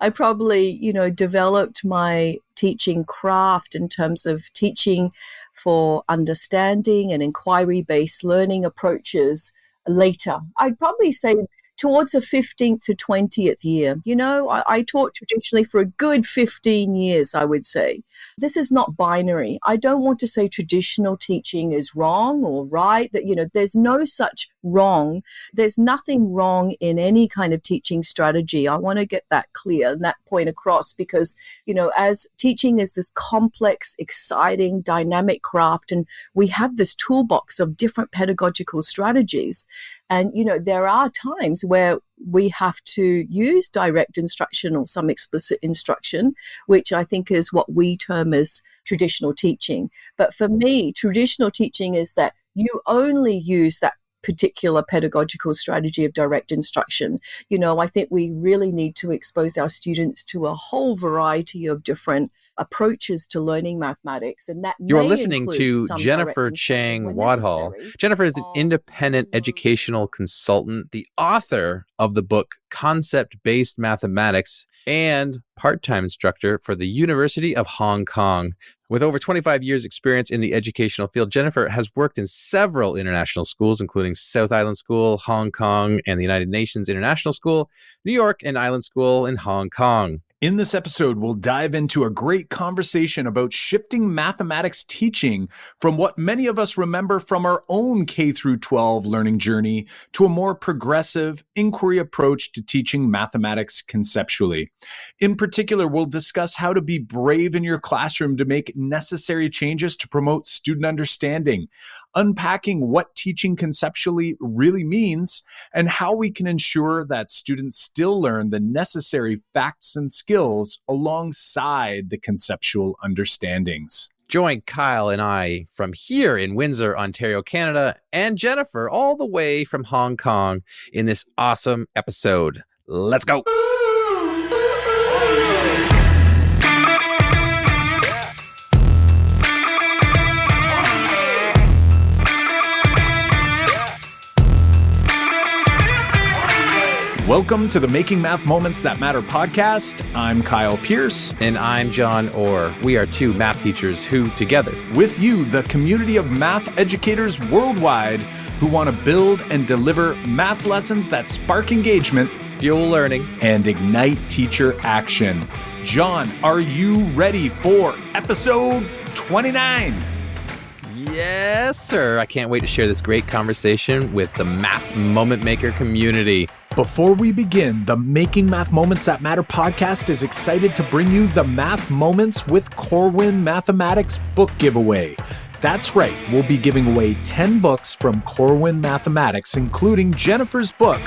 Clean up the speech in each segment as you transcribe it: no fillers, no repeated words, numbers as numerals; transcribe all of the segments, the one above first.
I probably, developed my teaching craft in terms of teaching for understanding and inquiry-based learning approaches later. I'd probably say towards the 15th to 20th year. I taught traditionally for a good 15 years, I would say. This is not binary. I don't want to say traditional teaching is wrong or right, that, there's no such wrong. There's nothing wrong in any kind of teaching strategy. I want to get that clear and that point across because, as teaching is this complex, exciting, dynamic craft, and we have this toolbox of different pedagogical strategies. And, there are times where we have to use direct instruction or some explicit instruction, which I think is what we term as traditional teaching. But for me, traditional teaching is that you only use that particular pedagogical strategy of direct instruction. I think we really need to expose our students to a whole variety of different approaches to learning mathematics. And that you are listening to Jennifer Chang-Wathall. Jennifer is an independent educational consultant, the author of the book Concept-Based Mathematics, and part-time instructor for the University of Hong Kong. With over 25 years experience in the educational field, Jennifer has worked in several international schools, including South Island School, Hong Kong, and the United Nations International School, New York and Island School in Hong Kong. In this episode, we'll dive into a great conversation about shifting mathematics teaching from what many of us remember from our own K through 12 learning journey to a more progressive inquiry approach to teaching mathematics conceptually. In particular, we'll discuss how to be brave in your classroom to make necessary changes to promote student understanding, unpacking what teaching conceptually really means, and how we can ensure that students still learn the necessary facts and skills alongside the conceptual understandings. Join Kyle and I from here in Windsor, Ontario, Canada, and Jennifer all the way from Hong Kong in this awesome episode. Let's go. Welcome to the Making Math Moments That Matter podcast. I'm Kyle Pierce. And I'm John Orr. We are two math teachers who, together, with you, the community of math educators worldwide who want to build and deliver math lessons that spark engagement, fuel learning, and ignite teacher action. John, are you ready for episode 29? Yes, sir. I can't wait to share this great conversation with the Math Moment Maker community. Before we begin, the Making Math Moments That Matter podcast is excited to bring you the Math Moments with Corwin Mathematics book giveaway. That's right, we'll be giving away 10 books from Corwin Mathematics, including Jennifer's book,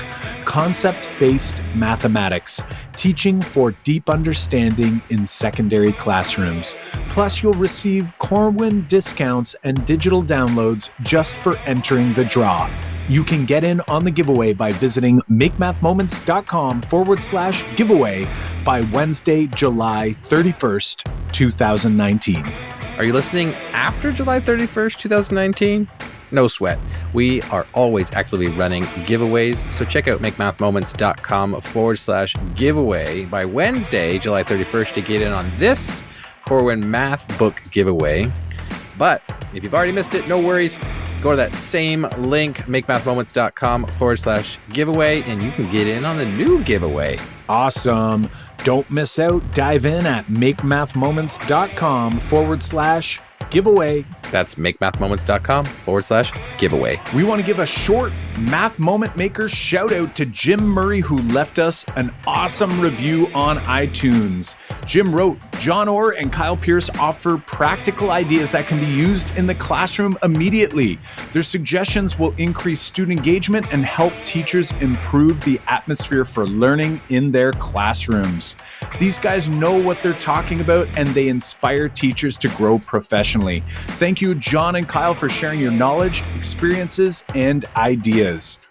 Concept-Based Mathematics, Teaching for Deep Understanding in Secondary Classrooms. Plus, you'll receive Corwin discounts and digital downloads just for entering the draw. You can get in on the giveaway by visiting makemathmoments.com/giveaway by Wednesday, July 31st, 2019. Are you listening after July 31st, 2019? No sweat. We are always actively running giveaways, so check out makemathmoments.com/giveaway by Wednesday, July 31st to get in on this Corwin Math book giveaway. But if you've already missed it, no worries. Go to that same link, makemathmoments.com/giveaway, and you can get in on the new giveaway. Awesome. Don't miss out. Dive in at makemathmoments.com/giveaway. That's makemathmoments.com/giveaway. We want to give a short Math Moment Maker shout out to Jim Murray, who left us an awesome review on iTunes. Jim wrote, John Orr and Kyle Pierce offer practical ideas that can be used in the classroom immediately. Their suggestions will increase student engagement and help teachers improve the atmosphere for learning in their classrooms. These guys know what they're talking about, and they inspire teachers to grow professionally. Thank you, John and Kyle, for sharing your knowledge, experiences, and ideas.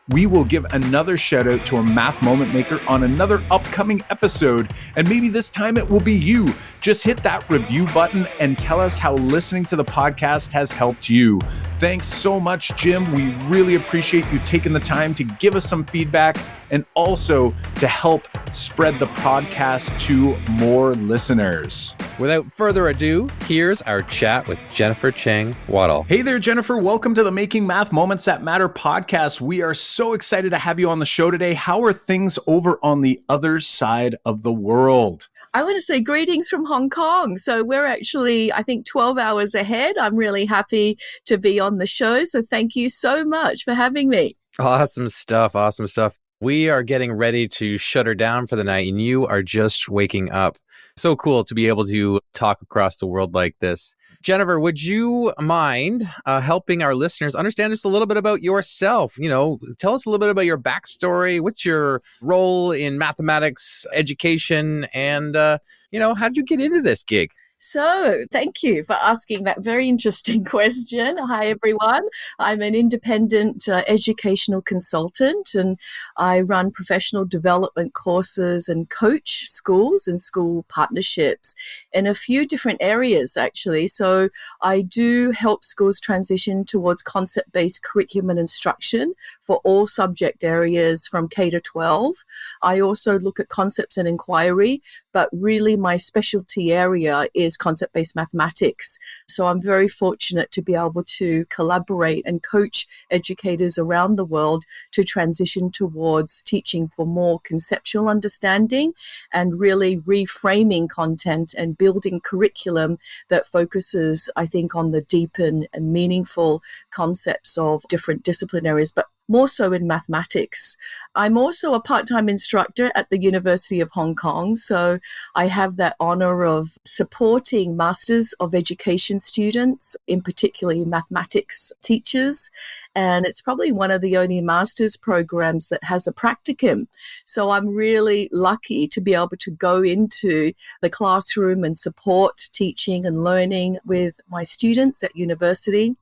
we will give another shout out to a math moment maker on another upcoming episode. And maybe this time it will be you. Just hit that review button and tell us how listening to the podcast has helped you. Thanks so much, Jim. We really appreciate you taking the time to give us some feedback and also to help spread the podcast to more listeners. Without further ado, here's our chat with Jennifer Chang-Wathall. Hey there, Jennifer. Welcome to the Making Math Moments That Matter podcast. We are so excited to have you on the show today. How are things over on the other side of the world? I want to say greetings from Hong Kong. So we're actually, I think, 12 hours ahead. I'm really happy to be on the show. So thank you so much for having me. Awesome stuff. Awesome stuff. We are getting ready to shut her down for the night, and you are just waking up. So cool to be able to talk across the world like this. Jennifer, would you mind helping our listeners understand just a little bit about yourself? You know, tell us a little bit about your backstory. What's your role in mathematics education? And, how'd you get into this gig? So thank you for asking that very interesting question. Hi, everyone. I'm an independent educational consultant, and I run professional development courses and coach schools and school partnerships in a few different areas, actually. So I do help schools transition towards concept-based curriculum and instruction for all subject areas from K to 12. I also look at concepts and inquiry, but really my specialty area is concept-based mathematics. So I'm very fortunate to be able to collaborate and coach educators around the world to transition towards teaching for more conceptual understanding and really reframing content and building curriculum that focuses, I think, on the deep and meaningful concepts of different discipline areas, but more so in mathematics. I'm also a part-time instructor at the University of Hong Kong, so I have that honor of supporting Masters of Education students, in particularly mathematics teachers, and it's probably one of the only master's programs that has a practicum. So I'm really lucky to be able to go into the classroom and support teaching and learning with my students at university.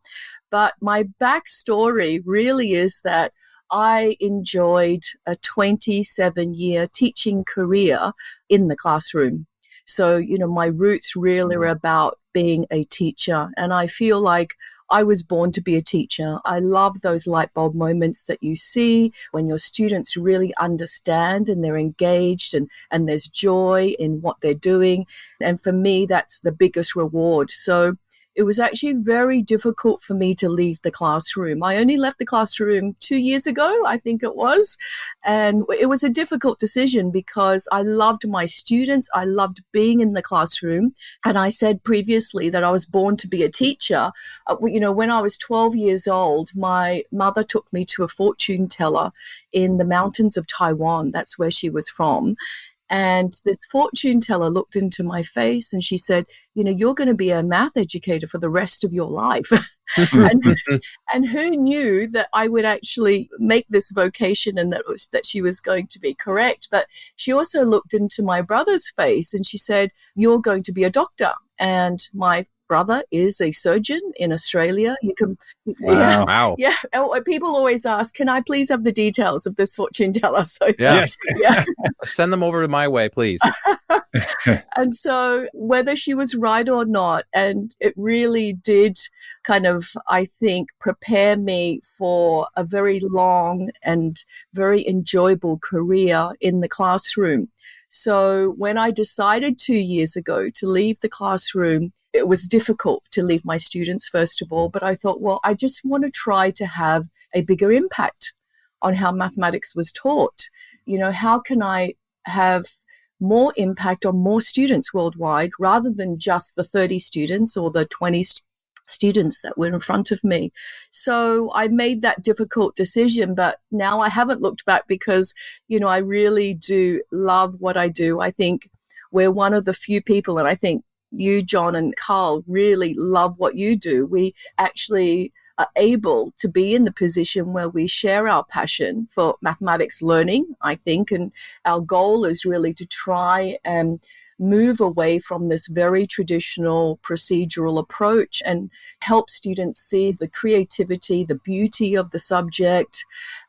But my backstory really is that I enjoyed a 27-year teaching career in the classroom. So, my roots really are about being a teacher. And I feel like I was born to be a teacher. I love those light bulb moments that you see when your students really understand and they're engaged and there's joy in what they're doing. And for me, that's the biggest reward. So it was actually very difficult for me to leave the classroom. I only left the classroom 2 years ago, I think it was. And it was a difficult decision because I loved my students. I loved being in the classroom. And I said previously that I was born to be a teacher. When I was 12 years old, my mother took me to a fortune teller in the mountains of Taiwan. That's where she was from. And this fortune teller looked into my face and she said, you're going to be a math educator for the rest of your life. and who knew that I would actually make this vocation and that she was going to be correct. But she also looked into my brother's face and she said, you're going to be a doctor. And my brother is a surgeon in Australia. You can, wow. Yeah. People always ask, can I please have the details of this fortune teller? So yes. Send them over my way, please. And so whether she was right or not, and it really did kind of, I think, prepare me for a very long and very enjoyable career in the classroom. So when I decided 2 years ago to leave the classroom, it was difficult to leave my students, first of all, but I thought, well, I just want to try to have a bigger impact on how mathematics was taught. How can I have more impact on more students worldwide rather than just the 30 students or the 20 students that were in front of me. So I made that difficult decision, but now I haven't looked back because, I really do love what I do. I think we're one of the few people, and I think you, John, and Carl really love what you do. We actually are able to be in the position where we share our passion for mathematics learning, I think, and our goal is really to try and move away from this very traditional procedural approach and help students see the creativity, the beauty of the subject.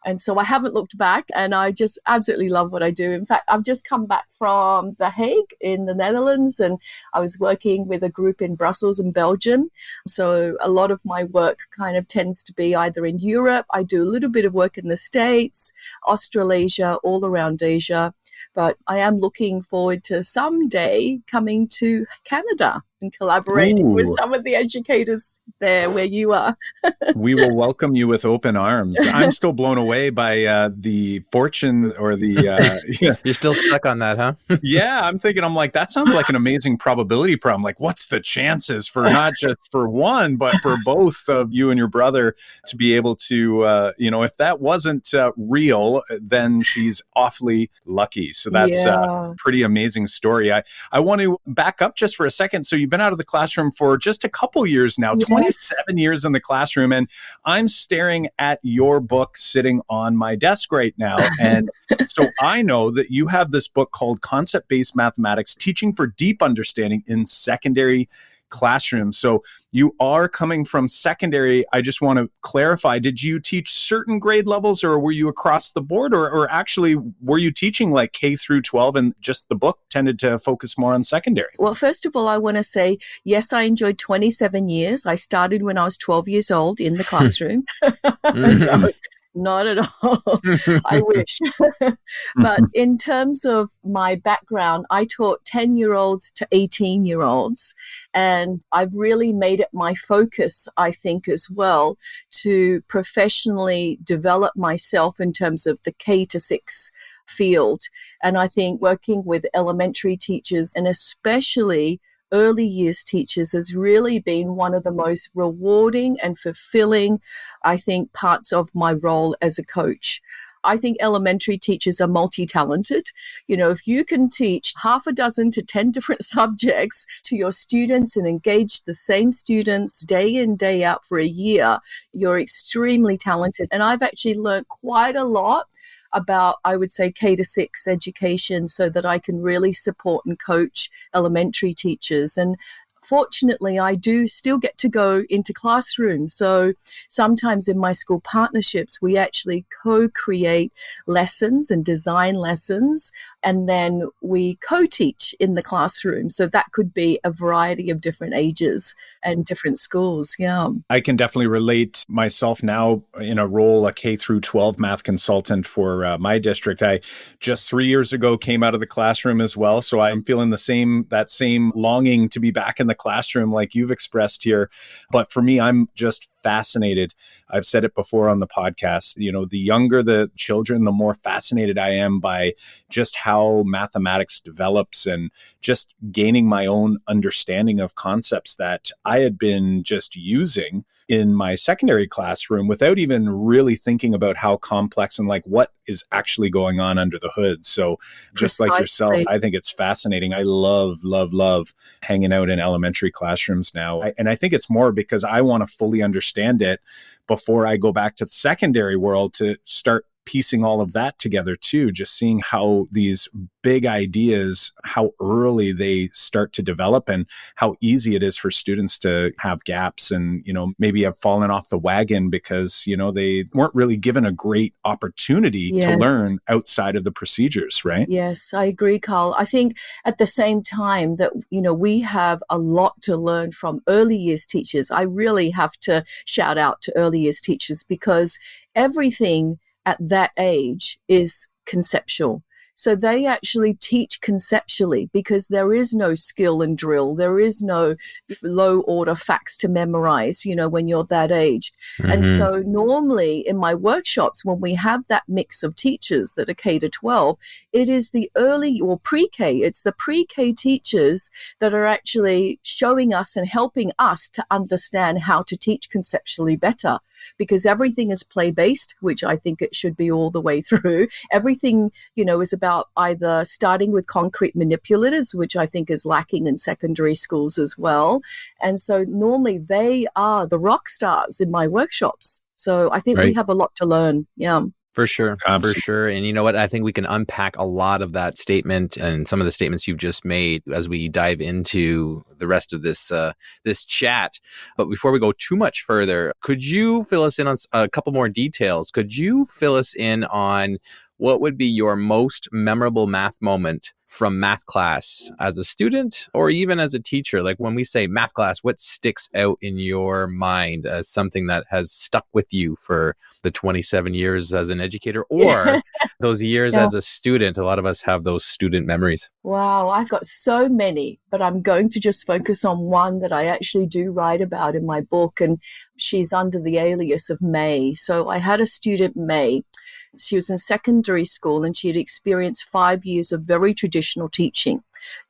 And so I haven't looked back, and I just absolutely love what I do. In fact, I've just come back from The Hague in the Netherlands, and I was working with a group in Brussels and Belgium. So a lot of my work kind of tends to be either in Europe. I do a little bit of work in the States, Australasia, all around Asia. But I am looking forward to someday coming to Canada and collaborating with some of the educators there where you are. We will welcome you with open arms. I'm still blown away by the fortune or the... You're still stuck on that, huh? Yeah, I'm like, that sounds like an amazing probability problem. Like, what's the chances for not just for one, but for both of you and your brother to be able to, if that wasn't real, then she's awfully lucky. So that's a pretty amazing story. I want to back up just for a second. So you've been out of the classroom for just a couple years now, 27 years in the classroom. And I'm staring at your book sitting on my desk right now. And so I know that you have this book called Concept-Based Mathematics, Teaching for Deep Understanding in Secondary Classrooms. So you are coming from secondary. I just want to clarify, did you teach certain grade levels, or were you across the board, or actually were you teaching like K through 12 and just the book tended to focus more on secondary? Well, first of all, I want to say, yes, I enjoyed 27 years. I started when I was 12 years old in the classroom. No, not at all. I wish. But in terms of my background, I taught 10-year-olds to 18-year-olds. And I've really made it my focus, I think, as well, to professionally develop myself in terms of the K to 6 field. And I think working with elementary teachers, and especially early years teachers, has really been one of the most rewarding and fulfilling, I think, parts of my role as a coach. I think elementary teachers are multi-talented. If you can teach half a dozen to 10 different subjects to your students and engage the same students day in, day out for a year, you're extremely talented. And I've actually learned quite a lot about, I would say, K to 6 education so that I can really support and coach elementary teachers. And fortunately, I do still get to go into classrooms. So sometimes in my school partnerships, we actually co-create lessons and design lessons, and then we co-teach in the classroom. So that could be a variety of different ages and different schools. Yeah. I can definitely relate myself now in a role, a K through 12 math consultant for my district. I just 3 years ago came out of the classroom as well. So I'm feeling that same longing to be back in the classroom like you've expressed here. But for me, I'm just fascinated. I've said it before on the podcast, the younger the children, the more fascinated I am by just how mathematics develops and just gaining my own understanding of concepts that I had been just using in my secondary classroom without even really thinking about how complex and like what is actually going on under the hood. So just like yourself, I think it's fascinating. I love hanging out in elementary classrooms now. And I think it's more because I want to fully understand it before I go back to the secondary world to start piecing all of that together too, just seeing how these big ideas, how early they start to develop and how easy it is for students to have gaps and, maybe have fallen off the wagon because, they weren't really given a great opportunity to learn outside of the procedures, right? Yes, I agree, Carl. I think at the same time that, we have a lot to learn from early years teachers. I really have to shout out to early years teachers because everything at that age is conceptual. So they actually teach conceptually because there is no skill and drill. There is no low order facts to memorize, when you're that age. Mm-hmm. And so normally in my workshops, when we have that mix of teachers that are K to 12, it is the early or pre-K. It's the pre-K teachers that are actually showing us and helping us to understand how to teach conceptually better. Because everything is play-based, which I think it should be all the way through. Everything, is about either starting with concrete manipulatives, which I think is lacking in secondary schools as well. And so normally they are the rock stars in my workshops. So I think we have a lot to learn. Yeah. For sure. Absolutely. For sure. And you know what? I think we can unpack a lot of that statement and some of the statements you've just made as we dive into the rest of this chat. But before we go too much further, could you fill us in on a couple more details? Could you fill us in on what would be your most memorable math moment from math class as a student or even as a teacher? Like when we say math class, what sticks out in your mind as something that has stuck with you for the 27 years as an educator or those years as a student? A lot of us have those student memories. Wow, I've got so many, but I'm going to just focus on one that I actually do write about in my book, and she's under the alias of May. So I had a student, May. She was in secondary school and she had experienced 5 years of very traditional teaching.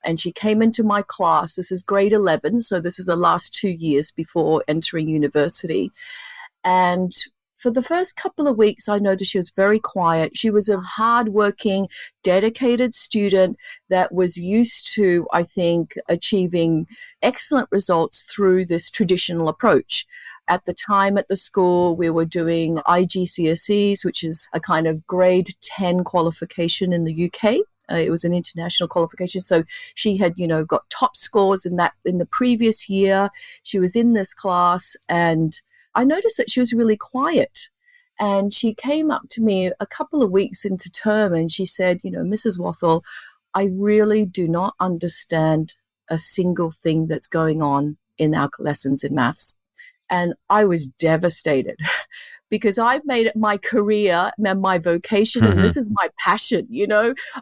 And she came into my class. This is grade 11, so this is the last 2 years before entering university. And for the first couple of weeks, I noticed she was very quiet. She was a hardworking, dedicated student that was used to, I think, achieving excellent results through this traditional approach. At the time at the school, we were doing IGCSEs, which is a kind of grade 10 qualification in the UK. It was an international qualification. So she had, got top scores in the previous year. She was in this class and I noticed that she was really quiet. And she came up to me a couple of weeks into term and she said, Mrs. Wathall, I really do not understand a single thing that's going on in our lessons in maths. And I was devastated because I've made it my career and my vocation, and this is my passion.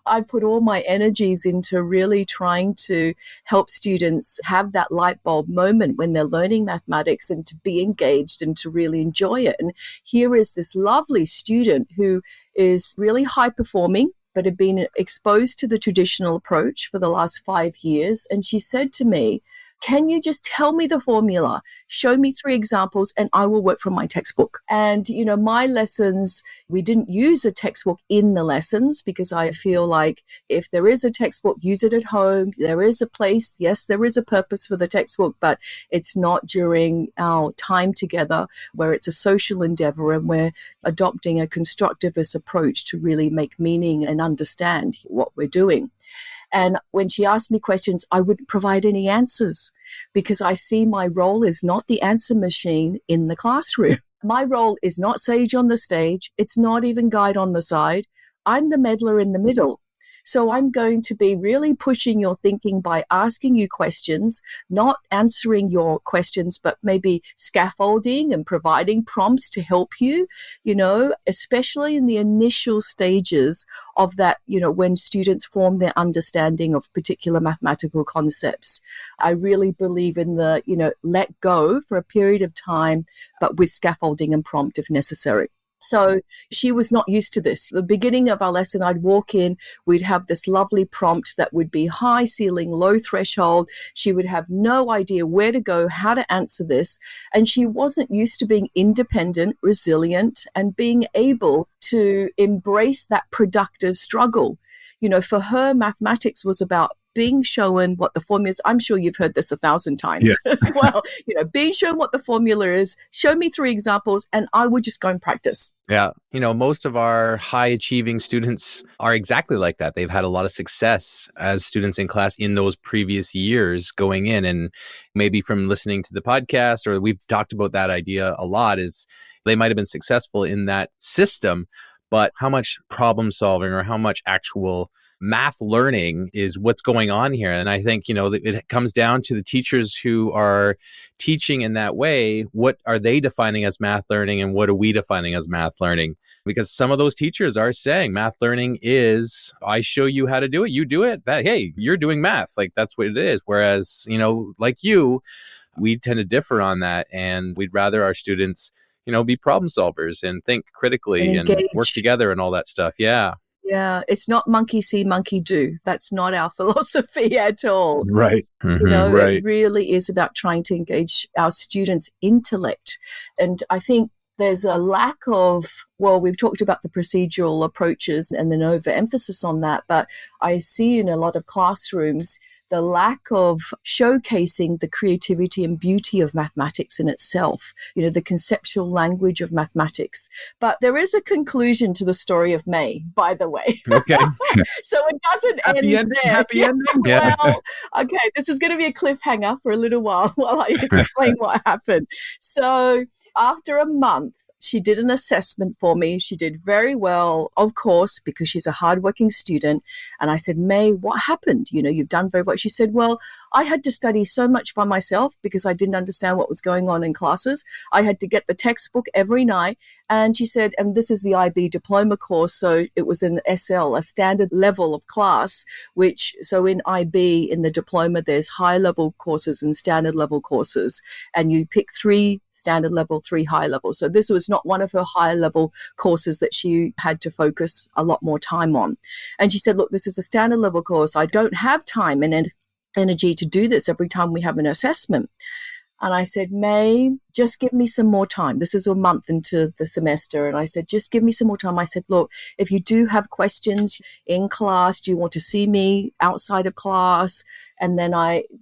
I've put all my energies into really trying to help students have that light bulb moment when they're learning mathematics and to be engaged and to really enjoy it. And here is this lovely student who is really high performing, but had been exposed to the traditional approach for the last 5 years. And she said to me, can you just tell me the formula, show me 3 examples, and I will work from my textbook. And, my lessons, we didn't use a textbook in the lessons because I feel like if there is a textbook, use it at home. There is a place. Yes, there is a purpose for the textbook, but it's not during our time together where it's a social endeavor and we're adopting a constructivist approach to really make meaning and understand what we're doing. And when she asked me questions, I wouldn't provide any answers because I see my role is not the answer machine in the classroom. My role is not sage on the stage. It's not even guide on the side. I'm the meddler in the middle. So I'm going to be really pushing your thinking by asking you questions, not answering your questions, but maybe scaffolding and providing prompts to help you, especially in the initial stages of that, when students form their understanding of particular mathematical concepts. I really believe in the, let go for a period of time, but with scaffolding and prompt if necessary. So she was not used to this. The beginning of our lesson, I'd walk in, we'd have this lovely prompt that would be high ceiling, low threshold. She would have no idea where to go, how to answer this. And she wasn't used to being independent, resilient, and being able to embrace that productive struggle. For her, mathematics was about being shown what the formula is. I'm sure you've heard this 1,000 times as well. Being shown what the formula is, show me 3 examples, and I would just go and practice. Yeah. Most of our high achieving students are exactly like that. They've had a lot of success as students in class in those previous years going in. And maybe from listening to the podcast, or we've talked about that idea a lot, is they might have been successful in that system, but how much problem solving or how much actual math learning is what's going on here. And I think, it comes down to the teachers who are teaching in that way. What are they defining as math learning and what are we defining as math learning? Because some of those teachers are saying math learning is, I show you how to do it, you do it, hey, you're doing math. Like that's what it is. Whereas, like you, we tend to differ on that. And we'd rather our students, be problem solvers and think critically and work together and all that stuff. Yeah. Yeah, it's not monkey see, monkey do. That's not our philosophy at all. Right. It really is about trying to engage our students' intellect. And I think there's a lack of, well, we've talked about the procedural approaches and an overemphasis on that, but I see in a lot of classrooms the lack of showcasing the creativity and beauty of mathematics in itself, the conceptual language of mathematics. But there is a conclusion to the story of May, by the way. Okay. So it doesn't happy end ending, there. Happy ending. Yeah. Well, okay, this is going to be a cliffhanger for a little while I explain what happened. So after a month, she did an assessment for me. She did very well, of course, because she's a hardworking student. And I said, May, what happened? You've done very well. She said, well, I had to study so much by myself because I didn't understand what was going on in classes. I had to get the textbook every night. And she said, and this is the IB diploma course. So it was an SL, a standard level of class, so in IB, in the diploma, there's high level courses and standard level courses. And you pick 3 standard level, 3 high level. So this was not one of her higher level courses that she had to focus a lot more time on. And she said, look, this is a standard level course. I don't have time and energy to do this every time we have an assessment. And I said, May, just give me some more time. This is a month into the semester. And I said, just give me some more time. I said, look, if you do have questions in class, do you want to see me outside of class? And then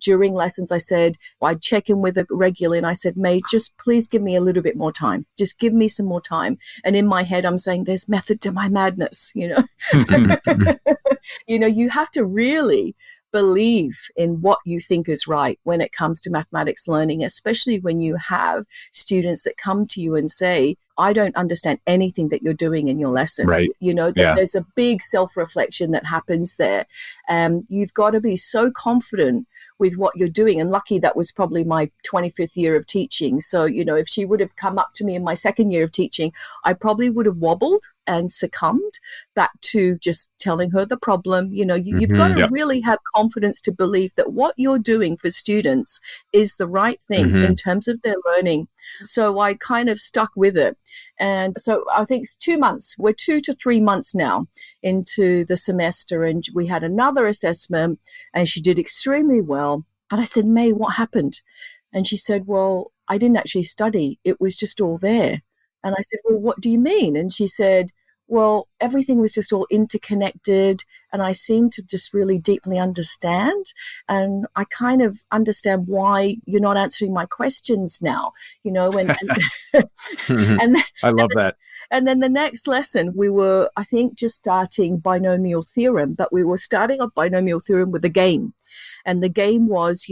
during lessons, I said, I'd check in with her regularly. And I said, May, just please give me a little bit more time. Just give me some more time. And in my head, I'm saying, there's method to my madness, You have to really believe in what you think is right when it comes to mathematics learning, especially when you have students that come to you and say, I don't understand anything that you're doing in your lesson. Right. There's a big self-reflection that happens there. You've got to be so confident with what you're doing. And lucky that was probably my 25th year of teaching. So, if she would have come up to me in my second year of teaching, I probably would have wobbled and succumbed back to just telling her the problem. You've got to really have confidence to believe that what you're doing for students is the right thing in terms of their learning. So I kind of stuck with it. And so I think it's 2 months. We're 2 to 3 months now into the semester. And we had another assessment and she did extremely well. And I said, May, what happened? And she said, well, I didn't actually study. It was just all there. And I said, well, what do you mean? And she said, well, everything was just all interconnected and I seemed to just really deeply understand. And I kind of understand why you're not answering my questions now, and I love that. And then the next lesson, we were, I think, just starting Binomial Theorem, but we were starting a Binomial Theorem with a game. And the game was,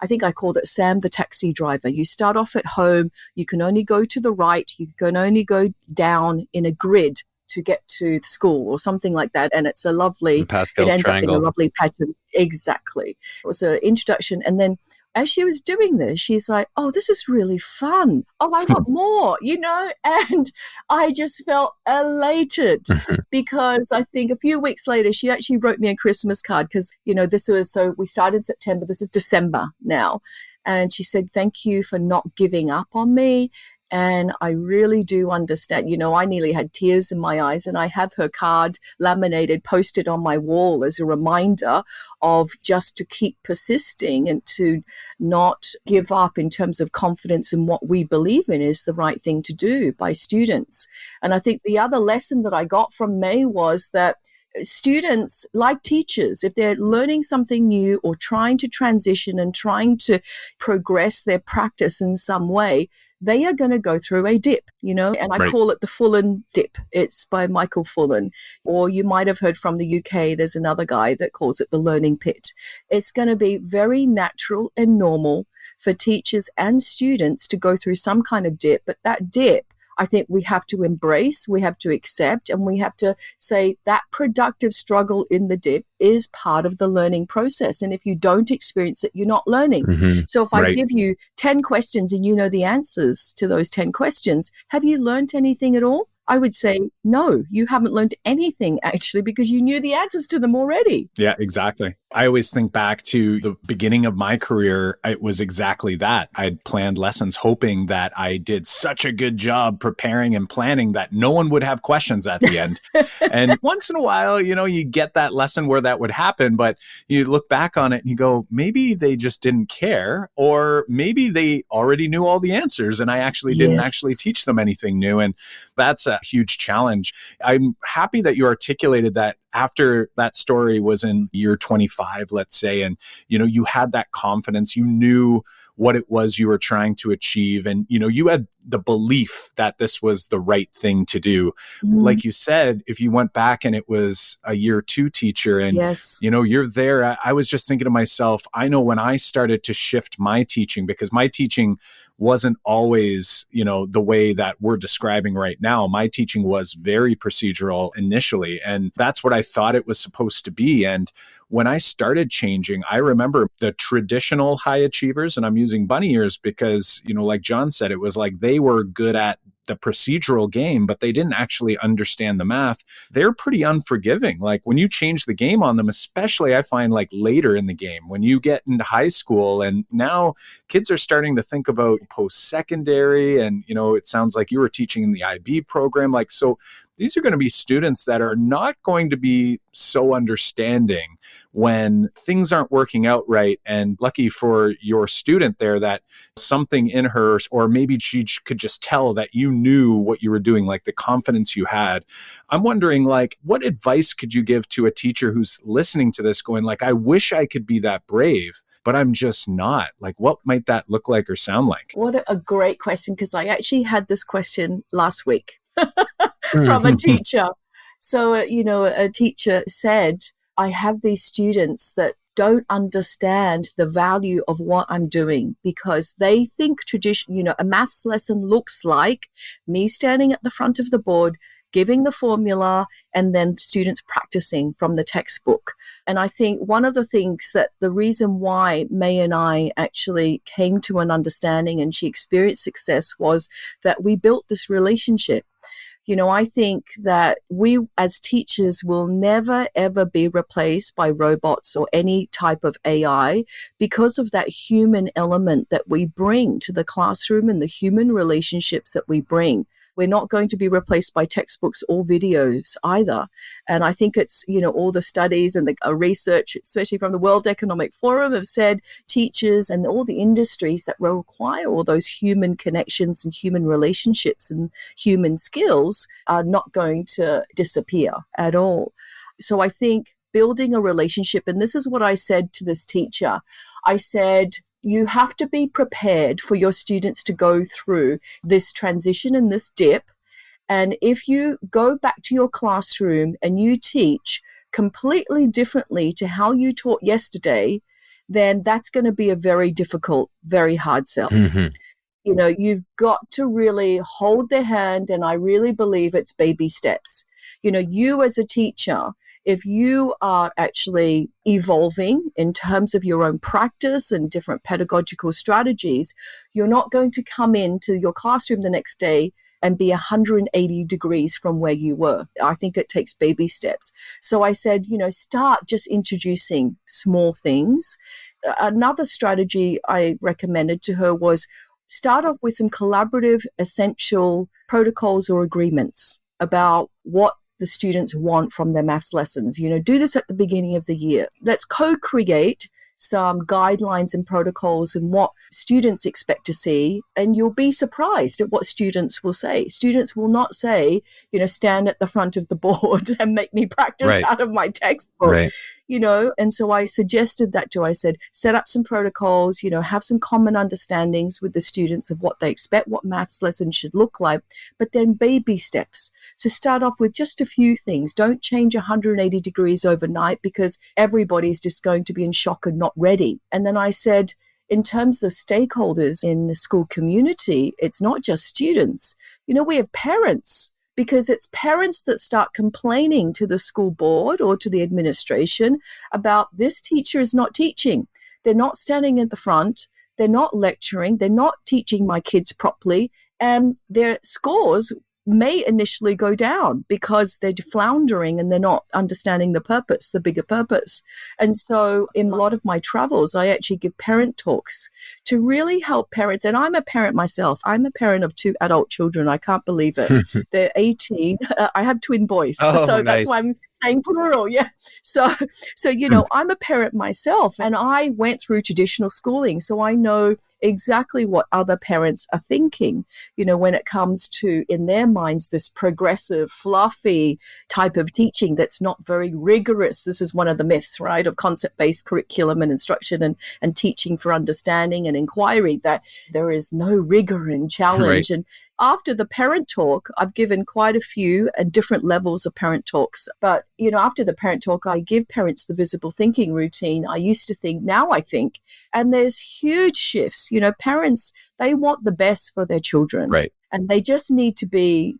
I think I called it Sam the Taxi Driver. You start off at home, you can only go to the right, you can only go down in a grid to get to the school or something like that. And it's a lovely, it ends triangle. Up in a lovely pattern. Exactly. It was an introduction. And then as she was doing this, she's like, oh, this is really fun. Oh, I want more, and I just felt elated because I think a few weeks later, she actually wrote me a Christmas card because, so we started in September. This is December now. And she said, thank you for not giving up on me. And I really do understand, I nearly had tears in my eyes, and I have her card laminated, posted on my wall as a reminder of just to keep persisting and to not give up in terms of confidence in what we believe in is the right thing to do by students. And I think the other lesson that I got from May was that students, like teachers, if they're learning something new or trying to transition and trying to progress their practice in some way, they are going to go through a dip, and I call it the Fullen dip. It's by Michael Fullen. Or you might have heard from the UK, there's another guy that calls it the learning pit. It's going to be very natural and normal for teachers and students to go through some kind of dip, but that dip, I think we have to embrace, we have to accept, and we have to say that productive struggle in the dip is part of the learning process. And if you don't experience it, you're not learning. So if I give you 10 questions and you know the answers to those 10 questions, have you learned anything at all? I would say, no, you haven't learned anything actually because you knew the answers to them already. Yeah, exactly. I always think back to the beginning of my career. It was exactly that. I'd planned lessons hoping that I did such a good job preparing and planning that no one would have questions at the end. And once in a while, you get that lesson where that would happen, but you look back on it and you go, maybe they just didn't care, or maybe they already knew all the answers and I actually didn't actually teach them anything new. And that's a huge challenge. I'm happy that you articulated that after that story was in year 25, let's say, and, you had that confidence, you knew what it was you were trying to achieve. And, you had the belief that this was the right thing to do. Like you said, if you went back and it was a year 2 teacher and, you're there, I was just thinking to myself, I know when I started to shift my teaching, because my teaching wasn't always, the way that we're describing right now. My teaching was very procedural initially, and that's what I thought it was supposed to be. And when I started changing, I remember the traditional high achievers, and I'm using bunny ears because, like John said, it was like they were good at the procedural game, but they didn't actually understand the math. They're pretty unforgiving. Like when you change the game on them, especially I find like later in the game, when you get into high school and now kids are starting to think about post-secondary and, it sounds like you were teaching in the IB program. Like, so these are going to be students that are not going to be so understanding when things aren't working out right. And lucky for your student there that something in her, or maybe she could just tell that you knew what you were doing, like the confidence you had. I'm wondering, like, what advice could you give to a teacher who's listening to this going like, I wish I could be that brave, but I'm just not. Like, what might that look like or sound like? What a great question, because I actually had this question last week from a teacher. So, a teacher said, I have these students that don't understand the value of what I'm doing because they think a maths lesson looks like me standing at the front of the board, giving the formula, and then students practicing from the textbook. And I think one of the things that the reason why May and I actually came to an understanding and she experienced success was that we built this relationship. I think that we as teachers will never, ever be replaced by robots or any type of AI because of that human element that we bring to the classroom and the human relationships that we bring. We're not going to be replaced by textbooks or videos either. And I think it's, all the studies and the research, especially from the World Economic Forum, have said teachers and all the industries that require all those human connections and human relationships and human skills are not going to disappear at all. So I think building a relationship, and this is what I said to this teacher, I said, you have to be prepared for your students to go through this transition and this dip. And if you go back to your classroom and you teach completely differently to how you taught yesterday, then that's going to be a very difficult, very hard sell. You've got to really hold their hand, and I really believe it's baby steps. You as a teacher, if you are actually evolving in terms of your own practice and different pedagogical strategies, you're not going to come into your classroom the next day and be 180 degrees from where you were. I think it takes baby steps. So I said, start just introducing small things. Another strategy I recommended to her was start off with some collaborative, essential protocols or agreements about what the students want from their maths lessons. Do this at the beginning of the year. Let's co-create some guidelines and protocols and what students expect to see, and you'll be surprised at what students will say. Students will not say, stand at the front of the board and make me practice out of my textbook. And so I suggested that I said, set up some protocols, have some common understandings with the students of what they expect, what maths lessons should look like, but then baby steps. So start off with just a few things. Don't change 180 degrees overnight because everybody's just going to be in shock and not ready. And then I said, in terms of stakeholders in the school community, it's not just students. We have parents, because it's parents that start complaining to the school board or to the administration about this teacher is not teaching. They're not standing at the front. They're not lecturing. They're not teaching my kids properly. And their scores may initially go down because they're floundering and they're not understanding the purpose, the bigger purpose. And so in a lot of my travels, I actually give parent talks to really help parents. And I'm a parent myself. I'm a parent of 2 adult children. I can't believe it. They're 18. I have twin boys. Oh, so nice. That's why I'm saying plural. Yeah. So, I'm a parent myself, and I went through traditional schooling. So I know exactly what other parents are thinking, when it comes to, in their minds, this progressive, fluffy type of teaching that's not very rigorous. This is one of the myths, right, of concept-based curriculum and instruction and teaching for understanding and inquiry, that there is no rigor and challenge. Right. And after the parent talk, I've given quite a few and different levels of parent talks. But, after the parent talk, I give parents the visible thinking routine. I used to think, now I think. And there's huge shifts. Parents, they want the best for their children. Right. And they just need to be,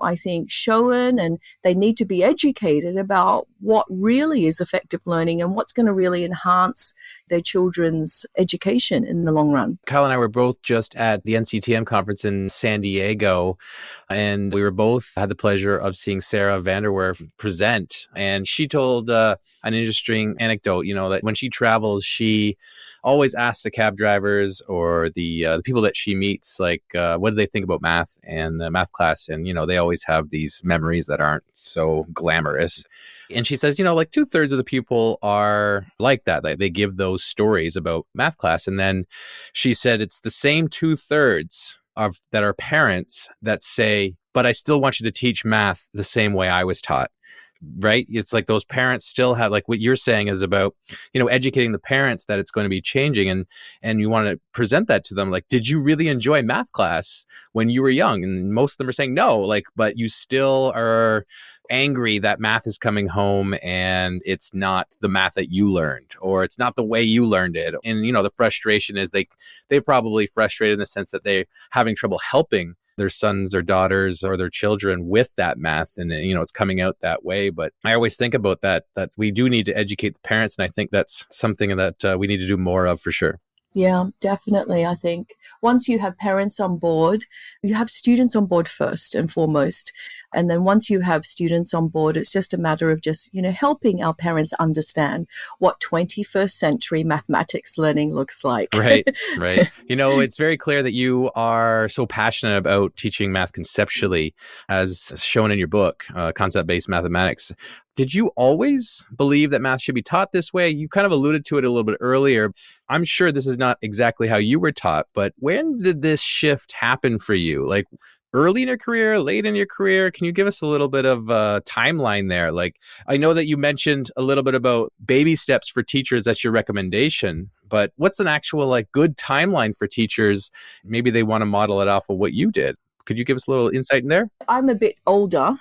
I think, shown, and they need to be educated about what really is effective learning and what's going to really enhance their children's education in the long run. Kyle and I were both just at the NCTM conference in San Diego, and we were both had the pleasure of seeing Sarah Vanderwerf present. And she told an interesting anecdote, that when she travels, she always asks the cab drivers or the people that she meets, like, what do they think about math and the math class? And, they always have these memories that aren't so glamorous. And she says, like 2/3 of the people are like that. Like, they give those stories about math class. And then she said it's the same 2/3 of that are parents that say, but I still want you to teach math the same way I was taught. Right? It's like those parents still have, like what you're saying is about, educating the parents that it's going to be changing, and you want to present that to them. Like, did you really enjoy math class when you were young? And most of them are saying no, like, but you still are angry that math is coming home and it's not the math that you learned, or it's not the way you learned it. And, the frustration is they're probably frustrated in the sense that they're having trouble helping their sons or daughters or their children with that math. And, it's coming out that way. But I always think about that we do need to educate the parents. And I think that's something that we need to do more of for sure. Yeah, definitely. I think once you have parents on board, you have students on board first and foremost. And then once you have students on board, it's just a matter of just, helping our parents understand what 21st century mathematics learning looks like. Right. It's very clear that you are so passionate about teaching math conceptually, as shown in your book, Concept-Based Mathematics. Did you always believe that math should be taught this way? You kind of alluded to it a little bit earlier. I'm sure this is not exactly how you were taught, but when did this shift happen for you? Like, early in your career, late in your career? Can you give us a little bit of a timeline there? Like, I know that you mentioned a little bit about baby steps for teachers. That's your recommendation. But what's an actual good timeline for teachers? Maybe they want to model it off of what you did. Could you give us a little insight in there? I'm a bit older,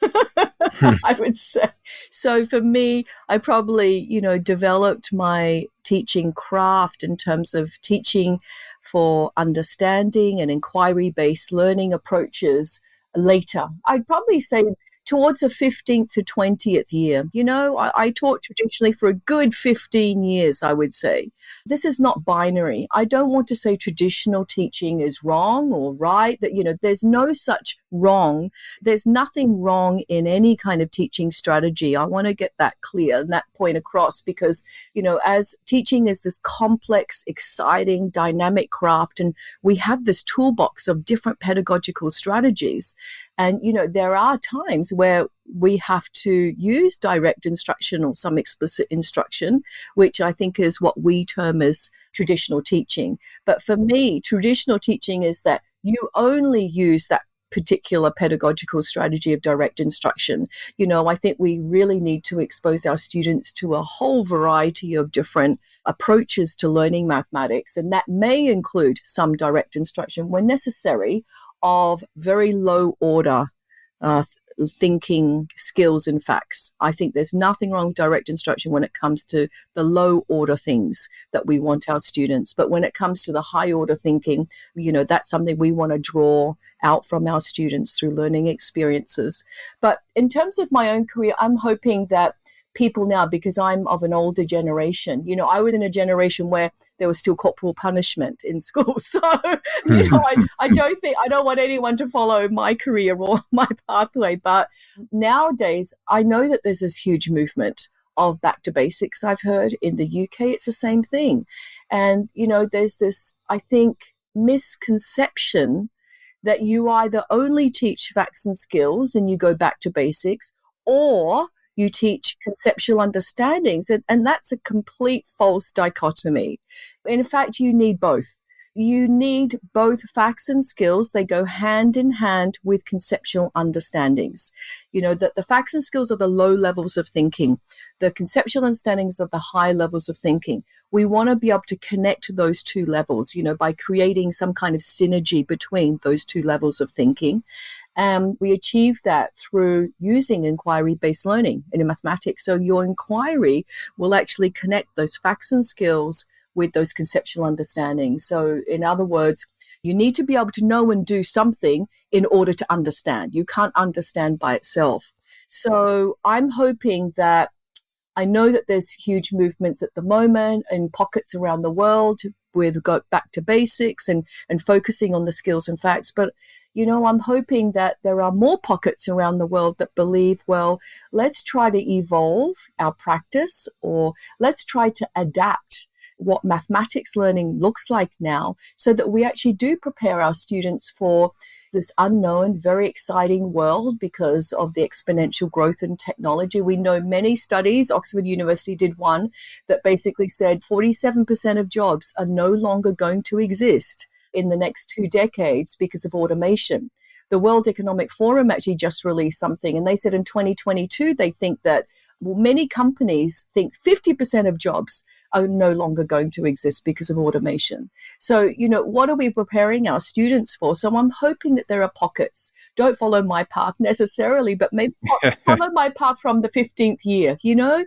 I would say. So for me, I probably, developed my teaching craft in terms of teaching for understanding and inquiry-based learning approaches later. I'd probably say towards the 15th to 20th year. I taught traditionally for a good 15 years, I would say. This is not binary. I don't want to say traditional teaching is wrong or right, that, there's no such wrong. There's nothing wrong in any kind of teaching strategy. I want to get that clear and that point across because, as teaching is this complex, exciting, dynamic craft, and we have this toolbox of different pedagogical strategies. And, there are times where we have to use direct instruction or some explicit instruction, which I think is what we term as traditional teaching. But for me, traditional teaching is that you only use that particular pedagogical strategy of direct instruction. I think we really need to expose our students to a whole variety of different approaches to learning mathematics. And that may include some direct instruction when necessary of very low order thinking skills and facts. I think there's nothing wrong with direct instruction when it comes to the low order things that we want our students. But when it comes to the high order thinking, that's something we want to draw out from our students through learning experiences. But in terms of my own career, I'm hoping that people now, because I'm of an older generation. I was in a generation where there was still corporal punishment in school. So, I don't want anyone to follow my career or my pathway. But nowadays, I know that there's this huge movement of back to basics. I've heard in the UK, it's the same thing. And, there's this, I think, misconception that you either only teach facts and skills and you go back to basics, or you teach conceptual understandings. And that's a complete false dichotomy. In fact, you need both. You need both facts and skills. They go hand in hand with conceptual understandings. That the facts and skills are the low levels of thinking. The conceptual understandings are the high levels of thinking. We want to be able to connect those two levels, by creating some kind of synergy between those two levels of thinking. And we achieve that through using inquiry-based learning in mathematics. So your inquiry will actually connect those facts and skills with those conceptual understandings. So in other words, you need to be able to know and do something in order to understand. You can't understand by itself. So I'm hoping that, I know that there's huge movements at the moment in pockets around the world with go back to basics and focusing on the skills and facts. But, I'm hoping that there are more pockets around the world that believe, well, let's try to evolve our practice, or let's try to adapt what mathematics learning looks like now, so that we actually do prepare our students for this unknown, very exciting world because of the exponential growth in technology. We know many studies, Oxford University did one that basically said 47% of jobs are no longer going to exist in the next 2 decades because of automation. The World Economic Forum actually just released something, and they said in 2022, they think that many companies think 50% of jobs are no longer going to exist because of automation. So, what are we preparing our students for? So I'm hoping that there are pockets. Don't follow my path necessarily, but maybe follow my path from the 15th year,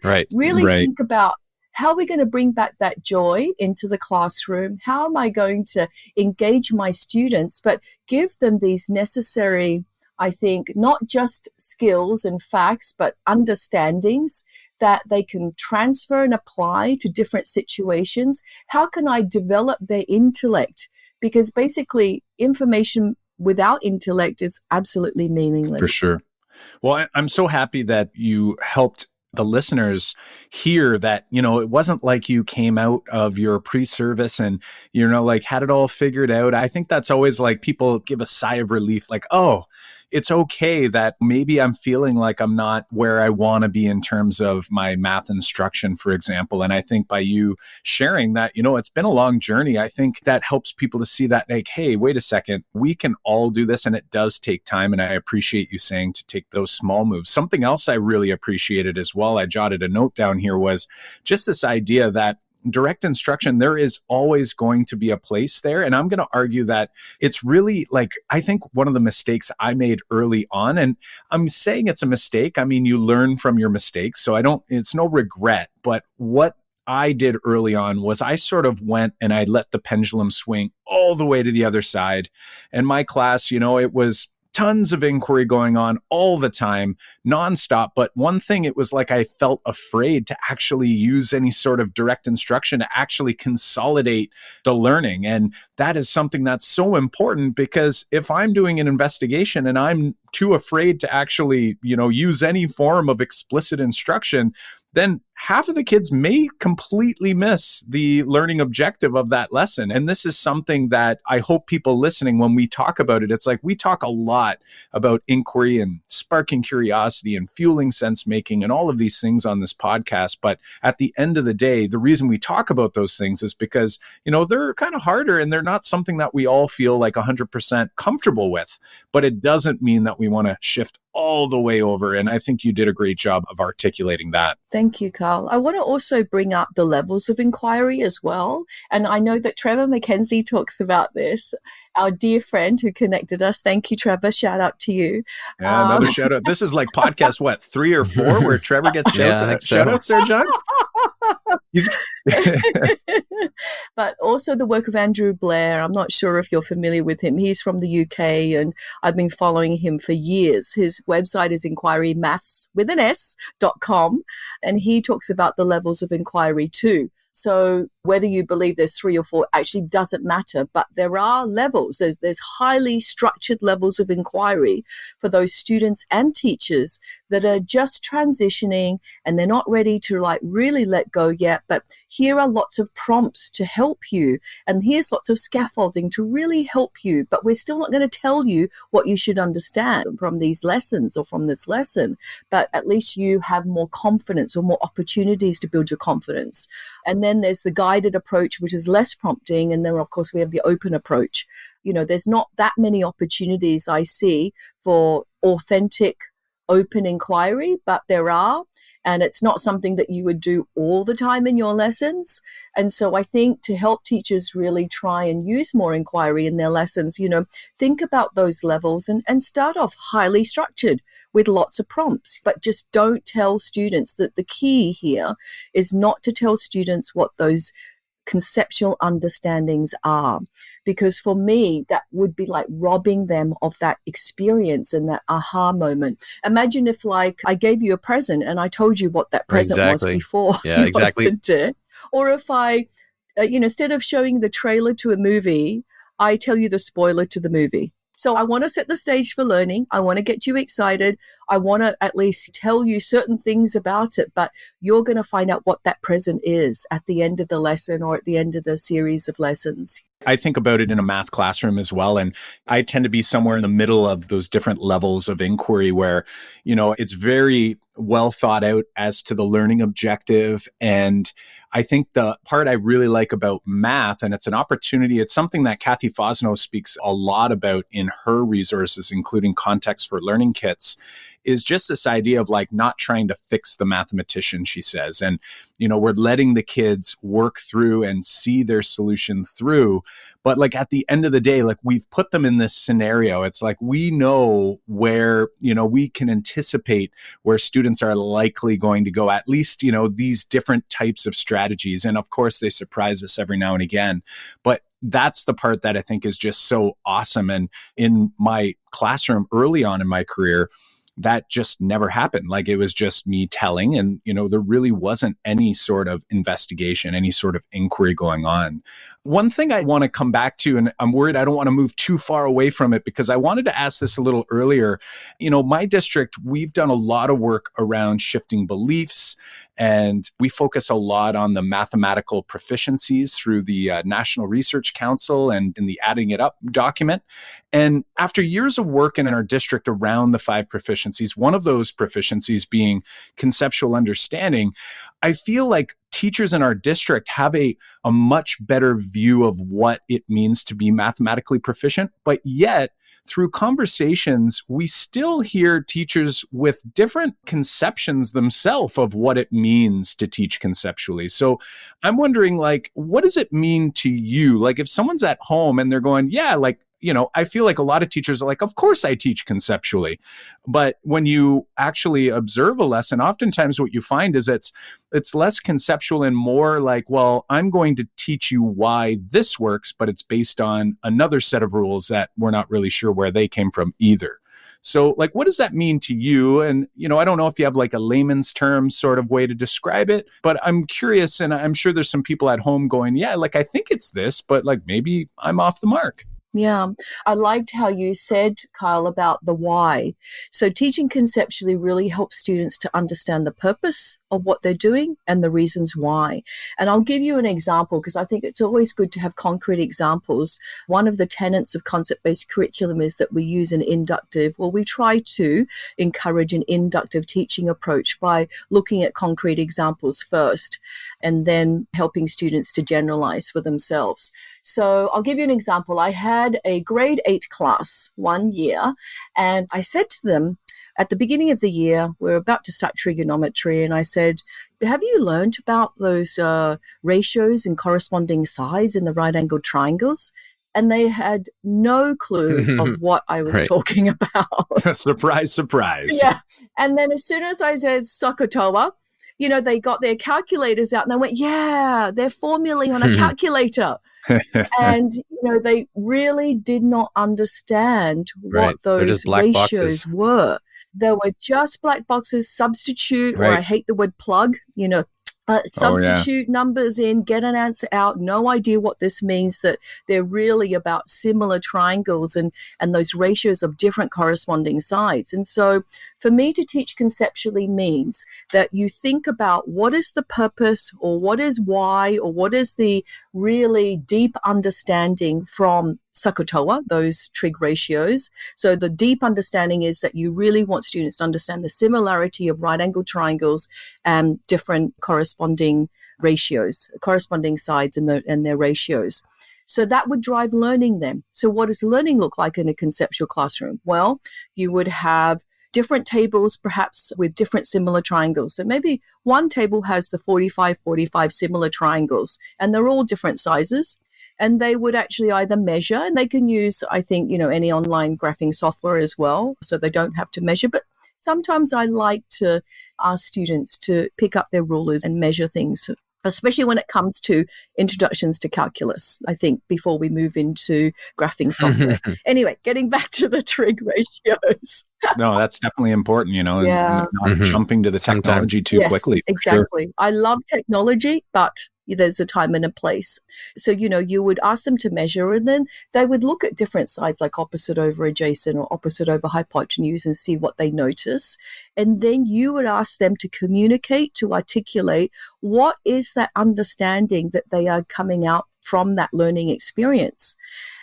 Right. Really think about, how are we going to bring back that joy into the classroom? How am I going to engage my students, but give them these necessary, I think, not just skills and facts, but understandings that they can transfer and apply to different situations? How can I develop their intellect? Because basically, information without intellect is absolutely meaningless. For sure. Well, I'm so happy that you helped the listeners hear that, it wasn't like you came out of your pre-service and, had it all figured out. I think that's always like people give a sigh of relief, like, oh, it's okay that maybe I'm feeling like I'm not where I want to be in terms of my math instruction, for example. And I think by you sharing that, it's been a long journey. I think that helps people to see that, like, hey, wait a second, we can all do this, and it does take time. And I appreciate you saying to take those small moves. Something else I really appreciated as well, I jotted a note down here, was just this idea that direct instruction, there is always going to be a place there. And I'm going to argue that it's really like, I think one of the mistakes I made early on, and I'm saying it's a mistake. I mean, you learn from your mistakes. So it's no regret. But what I did early on was I sort of went and I let the pendulum swing all the way to the other side. And my class, it was tons of inquiry going on all the time, nonstop. But one thing, it was like I felt afraid to actually use any sort of direct instruction to actually consolidate the learning. And that is something that's so important, because if I'm doing an investigation and I'm too afraid to actually, use any form of explicit instruction, then half of the kids may completely miss the learning objective of that lesson. And this is something that I hope people listening, when we talk about it, it's like we talk a lot about inquiry and sparking curiosity and fueling sense making and all of these things on this podcast. But at the end of the day, the reason we talk about those things is because, they're kind of harder and they're not something that we all feel like 100% comfortable with. But it doesn't mean that we want to shift all the way over. And I think you did a great job of articulating that. Thank you, Carl. I want to also bring up the levels of inquiry as well. And I know that Trevor McKenzie talks about this, our dear friend who connected us. Thank you, Trevor. Shout out to you. Yeah, another shout out. This is like podcast, 3 or 4, where Trevor gets shout outs there, John? But also the work of Andrew Blair. I'm not sure if you're familiar with him. He's from the UK and I've been following him for years. His website is inquirymaths.com, and he talks about the levels of inquiry too. So whether you believe there's 3 or 4 actually doesn't matter, but there are levels. There's highly structured levels of inquiry for those students and teachers that are just transitioning and they're not ready to like really let go yet. But here are lots of prompts to help you. And here's lots of scaffolding to really help you. But we're still not going to tell you what you should understand from these lessons or from this lesson. But at least you have more confidence or more opportunities to build your confidence. And then there's the guided approach, which is less prompting. And then, of course, we have the open approach. You know, there's not that many opportunities I see for authentic, open inquiry, but there are. And it's not something that you would do all the time in your lessons. And so I think to help teachers really try and use more inquiry in their lessons, you know, think about those levels and start off highly structured with lots of prompts. But just don't tell students that the key here is not to tell students what those conceptual understandings are, because for me that would be like robbing them of that experience and that aha moment. Imagine if like I gave you a present and I told you what that present was before you opened it, or if I instead of showing the trailer to a movie, I tell you the spoiler to the movie. So I want to set the stage for learning. I want to get you excited. I want to at least tell you certain things about it, but you're going to find out what that present is at the end of the lesson or at the end of the series of lessons. I think about it in a math classroom as well. And I tend to be somewhere in the middle of those different levels of inquiry where, you know, it's very well thought out as to the learning objective. And I think the part I really like about math, and it's an opportunity, it's something that Kathy Fosno speaks a lot about in her resources, including Context for Learning Kits, is just this idea of like not trying to fix the mathematician, she says. And, you know, we're letting the kids work through and see their solution through. But like at the end of the day, like we've put them in this scenario. It's like we know where, you know, we can anticipate where students are likely going to go, at least, you know, these different types of strategies. And of course, they surprise us every now and again. But that's the part that I think is just so awesome. And in my classroom early on in my career, that just never happened. Like it was just me telling, and, you know, there really wasn't any sort of investigation, any sort of inquiry going on. One thing I want to come back to, and I'm worried I don't want to move too far away from it because I wanted to ask this a little earlier. You know, my district, we've done a lot of work around shifting beliefs, and we focus a lot on the mathematical proficiencies through the National Research Council and in the Adding It Up document. And after years of work in our district around the 5 proficiencies, one of those proficiencies being conceptual understanding, I feel like teachers in our district have a much better view of what it means to be mathematically proficient, but yet through conversations, we still hear teachers with different conceptions themselves of what it means to teach conceptually. So I'm wondering, like, what does it mean to you? Like, if someone's at home and they're going, yeah, like, you know, I feel like a lot of teachers are like, of course I teach conceptually. But when you actually observe a lesson, oftentimes what you find is it's less conceptual and more like, well, I'm going to teach you why this works, but it's based on another set of rules that we're not really sure where they came from either. So like, what does that mean to you? And, you know, I don't know if you have like a layman's term sort of way to describe it, but I'm curious. And I'm sure there's some people at home going, yeah, like, I think it's this, but like, maybe I'm off the mark. Yeah, I liked how you said, Kyle, about the why. So teaching conceptually really helps students to understand the purpose of what they're doing and the reasons why. And I'll give you an example because I think it's always good to have concrete examples. One of the tenets of concept-based curriculum is that we use an inductive, well, we try to encourage an inductive teaching approach by looking at concrete examples first and then helping students to generalize for themselves. So I'll give you an example. I had a grade 8 class one year, and I said to them at the beginning of the year, we're about to start trigonometry, and I said, have you learned about those ratios and corresponding sides in the right-angled triangles? And they had no clue of what I was talking about. Surprise, surprise. Yeah. And then as soon as I said Sokotowa, they got their calculators out and they went, yeah, they're formulae on a calculator. And, they really did not understand what those ratios were. There were just black boxes, substitute, or I hate the word plug, substitute numbers in, get an answer out, no idea what this means, that they're really about similar triangles and those ratios of different corresponding sides. And so for me to teach conceptually means that you think about what is the purpose, or what is why, or what is the really deep understanding from SOHCAHTOA, those trig ratios. So the deep understanding is that you really want students to understand the similarity of right-angled triangles and different corresponding ratios, corresponding sides and their ratios. So that would drive learning then. So what does learning look like in a conceptual classroom? Well, you would have different tables, perhaps with different similar triangles. So maybe one table has the 45 similar triangles, and they're all different sizes. And they would actually either measure, and they can use, I think, any online graphing software as well, so they don't have to measure. But sometimes I like to ask students to pick up their rulers and measure things, especially when it comes to introductions to calculus, I think, before we move into graphing software. Anyway, getting back to the trig ratios. No, that's definitely important, not jumping to the technology too quickly. Exactly. Sure. I love technology, but there's a time and a place. So, you would ask them to measure, and then they would look at different sides like opposite over adjacent or opposite over hypotenuse and see what they notice. And then you would ask them to communicate, to articulate what is that understanding that they are coming out from that learning experience.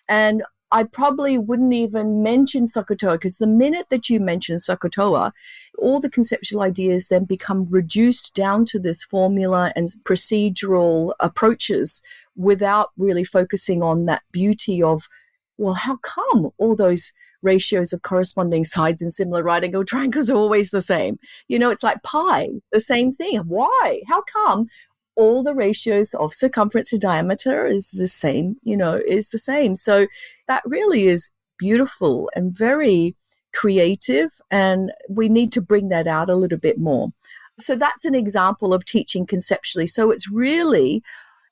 And I probably wouldn't even mention SOHCAHTOA, because the minute that you mention SOHCAHTOA, all the conceptual ideas then become reduced down to this formula and procedural approaches without really focusing on that beauty of, well, how come all those ratios of corresponding sides in similar right-angled triangles are always the same? It's like pi, the same thing. Why? How come all the ratios of circumference to diameter is the same, is the same? So that really is beautiful and very creative, and we need to bring that out a little bit more. So that's an example of teaching conceptually. So it's really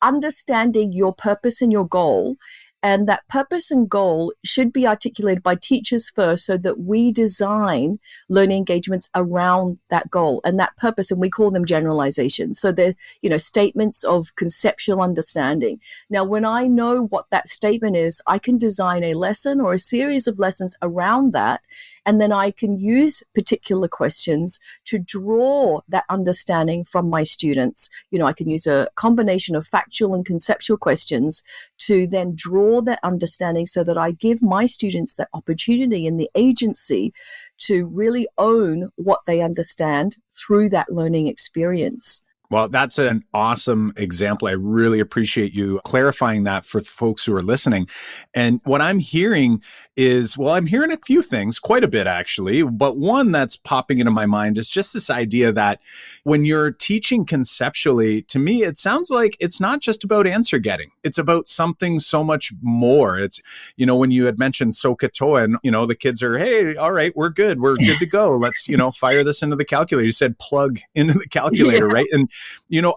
understanding your purpose and your goal. And that purpose and goal should be articulated by teachers first, so that we design learning engagements around that goal and that purpose, and we call them generalizations. So they're, statements of conceptual understanding. Now, when I know what that statement is, I can design a lesson or a series of lessons around that, and then I can use particular questions to draw that understanding from my students. I can use a combination of factual and conceptual questions to then draw that understanding, so that I give my students that opportunity and the agency to really own what they understand through that learning experience. Well, that's an awesome example. I really appreciate you clarifying that for folks who are listening. And what I'm hearing is, I'm hearing a few things, quite a bit actually, but one that's popping into my mind is just this idea that when you're teaching conceptually, to me, it sounds like it's not just about answer getting. It's about something so much more. It's, when you had mentioned SOHCAHTOA and, the kids are, hey, all right, we're good to go. Let's, fire this into the calculator. You said plug into the calculator, right? And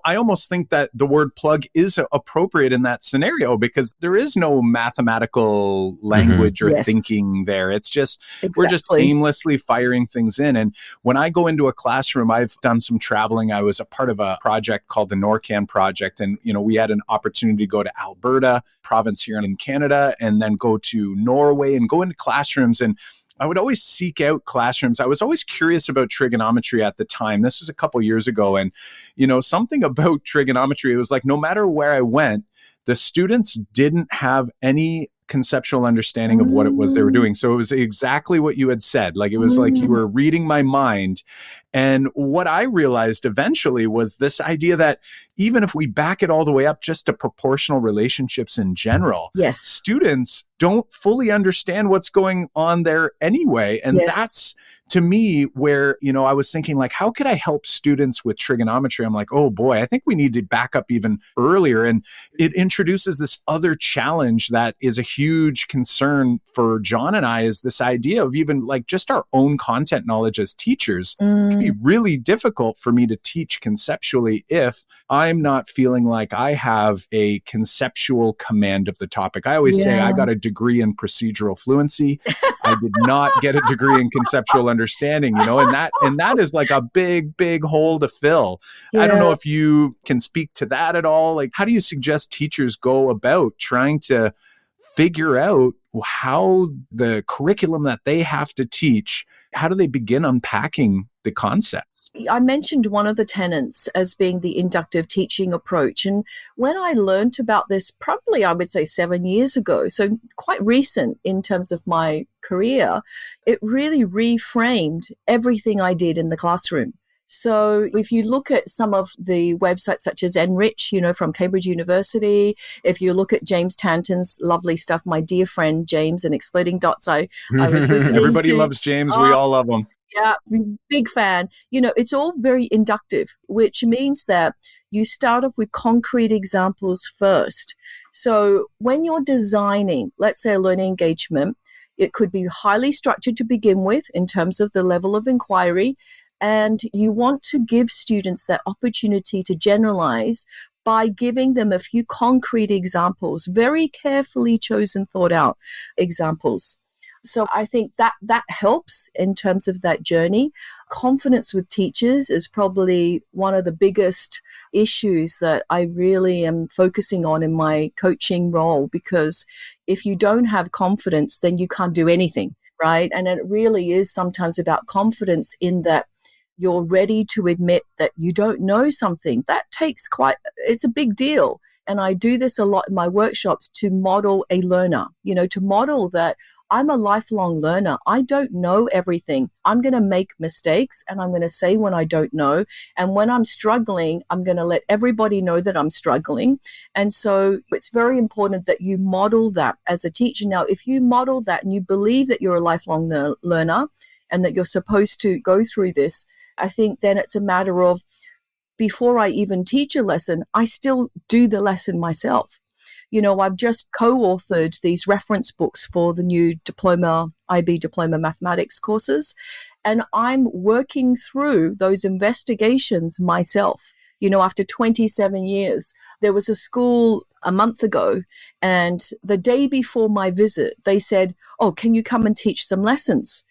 I almost think that the word plug is appropriate in that scenario, because there is no mathematical language or thinking there. It's just, we're just aimlessly firing things in. And when I go into a classroom, I've done some traveling. I was a part of a project called the NORCAN project. And, we had an opportunity to go to Alberta province here in Canada, and then go to Norway and go into classrooms. And I would always seek out classrooms. I was always curious about trigonometry at the time. This was a couple years ago. And, something about trigonometry, it was like, no matter where I went, the students didn't have any conceptual understanding of what it was they were doing. So it was exactly what you had said. Like, it was like you were reading my mind. And what I realized eventually was this idea that even if we back it all the way up just to proportional relationships in general, students don't fully understand what's going on there anyway. And that's to me where, I was thinking like, how could I help students with trigonometry? I'm like, oh boy, I think we need to back up even earlier. And it introduces this other challenge that is a huge concern for John and I, is this idea of even like just our own content knowledge as teachers. It can be really difficult for me to teach conceptually if I'm not feeling like I have a conceptual command of the topic. I always say I got a degree in procedural fluency. I did not get a degree in conceptual understanding, and that is like a big hole to fill. I don't know if you can speak to that at all. Like, how do you suggest teachers go about trying to figure out how the curriculum that they have to teach, how do they begin unpacking the concepts? I mentioned one of the tenets as being the inductive teaching approach. And when I learned about this, probably I would say 7 years ago, so quite recent in terms of my career, it really reframed everything I did in the classroom. So if you look at some of the websites such as Enrich, from Cambridge University, if you look at James Tanton's lovely stuff, my dear friend James and Exploding Dots, I was listening Everybody loves James. We all love him. Yeah, big fan. It's all very inductive, which means that you start off with concrete examples first. So when you're designing, let's say, a learning engagement, it could be highly structured to begin with in terms of the level of inquiry. And you want to give students that opportunity to generalize by giving them a few concrete examples, very carefully chosen, thought out examples. So I think that helps in terms of that journey. Confidence with teachers is probably one of the biggest issues that I really am focusing on in my coaching role, because if you don't have confidence, then you can't do anything, right? And it really is sometimes about confidence in that you're ready to admit that you don't know something. That takes it's a big deal. And I do this a lot in my workshops to model a learner, to model that I'm a lifelong learner. I don't know everything. I'm going to make mistakes, and I'm going to say when I don't know. And when I'm struggling, I'm going to let everybody know that I'm struggling. And so it's very important that you model that as a teacher. Now, if you model that and you believe that you're a lifelong learner and that you're supposed to go through this, I think then it's a matter of, before I even teach a lesson, I still do the lesson myself. I've just co-authored these reference books for the new IB Diploma Mathematics courses, and I'm working through those investigations myself. After 27 years, there was a school a month ago, and the day before my visit, they said, "Oh, can you come and teach some lessons?"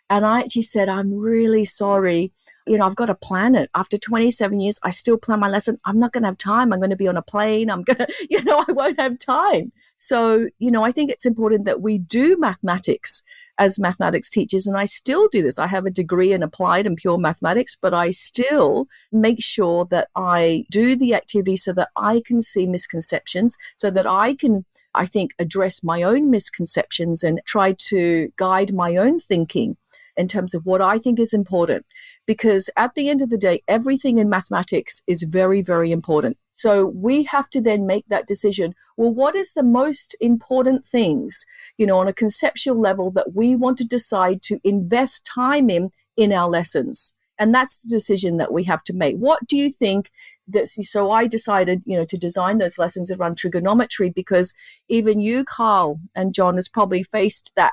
And I actually said, "I'm really sorry. I've got to plan it. After 27 years, I still plan my lesson. I'm not going to have time. I'm going to be on a plane. I won't have time." So, I think it's important that we do mathematics as mathematics teachers. And I still do this. I have a degree in applied and pure mathematics, but I still make sure that I do the activity so that I can see misconceptions, so that I can, I think, address my own misconceptions and try to guide my own thinking in terms of what I think is important. Because at the end of the day, everything in mathematics is very, very important. So we have to then make that decision. Well, what is the most important things, on a conceptual level that we want to decide to invest time in our lessons? And that's the decision that we have to make. What do you think so I decided, to design those lessons around trigonometry, because even you, Carl, and John has probably faced that,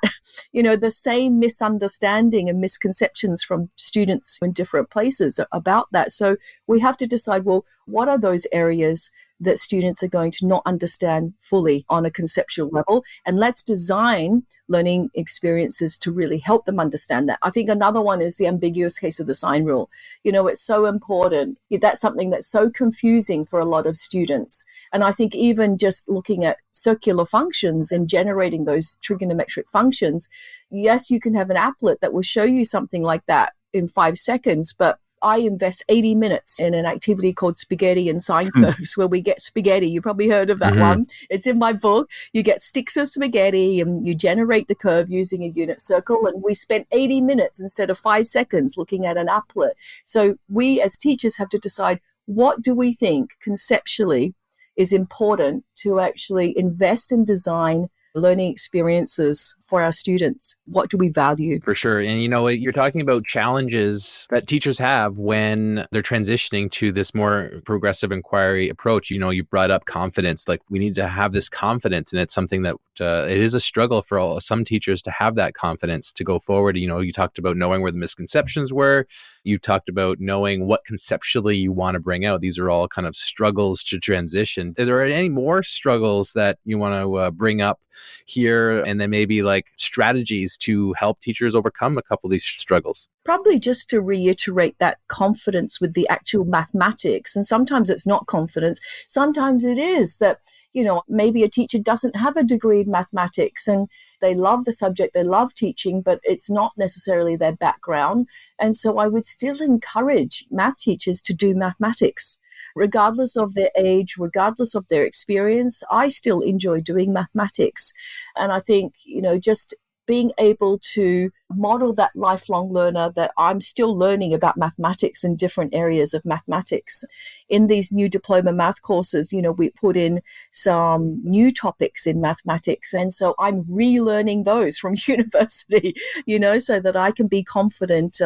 the same misunderstanding and misconceptions from students in different places about that. So we have to decide, well, what are those areas that students are going to not understand fully on a conceptual level? And let's design learning experiences to really help them understand that. I think another one is the ambiguous case of the sign rule. It's so important. That's something that's so confusing for a lot of students. And I think even just looking at circular functions and generating those trigonometric functions, yes, you can have an applet that will show you something like that in 5 seconds, but I invest 80 minutes in an activity called spaghetti and sine curves, where we get spaghetti. You probably heard of that one. It's in my book. You get sticks of spaghetti and you generate the curve using a unit circle. And we spent 80 minutes instead of 5 seconds looking at an applet. So we as teachers have to decide, what do we think conceptually is important to actually invest and design learning experiences for our students? What do we value? For sure. And you're talking about challenges that teachers have when they're transitioning to this more progressive inquiry approach. You brought up confidence. Like, we need to have this confidence, and it's something that it is a struggle for some teachers to have that confidence to go forward. You talked about knowing where the misconceptions were. You talked about knowing what conceptually you want to bring out. These are all kind of struggles to transition. Are there any more struggles that you want to bring up here, and then maybe like strategies to help teachers overcome a couple of these struggles? Probably just to reiterate that confidence with the actual mathematics. And sometimes it's not confidence. Sometimes it is that, maybe a teacher doesn't have a degree in mathematics and they love the subject, they love teaching, but it's not necessarily their background. And so I would still encourage math teachers to do mathematics. Regardless of their age, regardless of their experience, I still enjoy doing mathematics. And I think, just being able to model that lifelong learner that I'm still learning about mathematics in different areas of mathematics. In these new diploma math courses, we put in some new topics in mathematics. And so I'm relearning those from university, so that I can be confident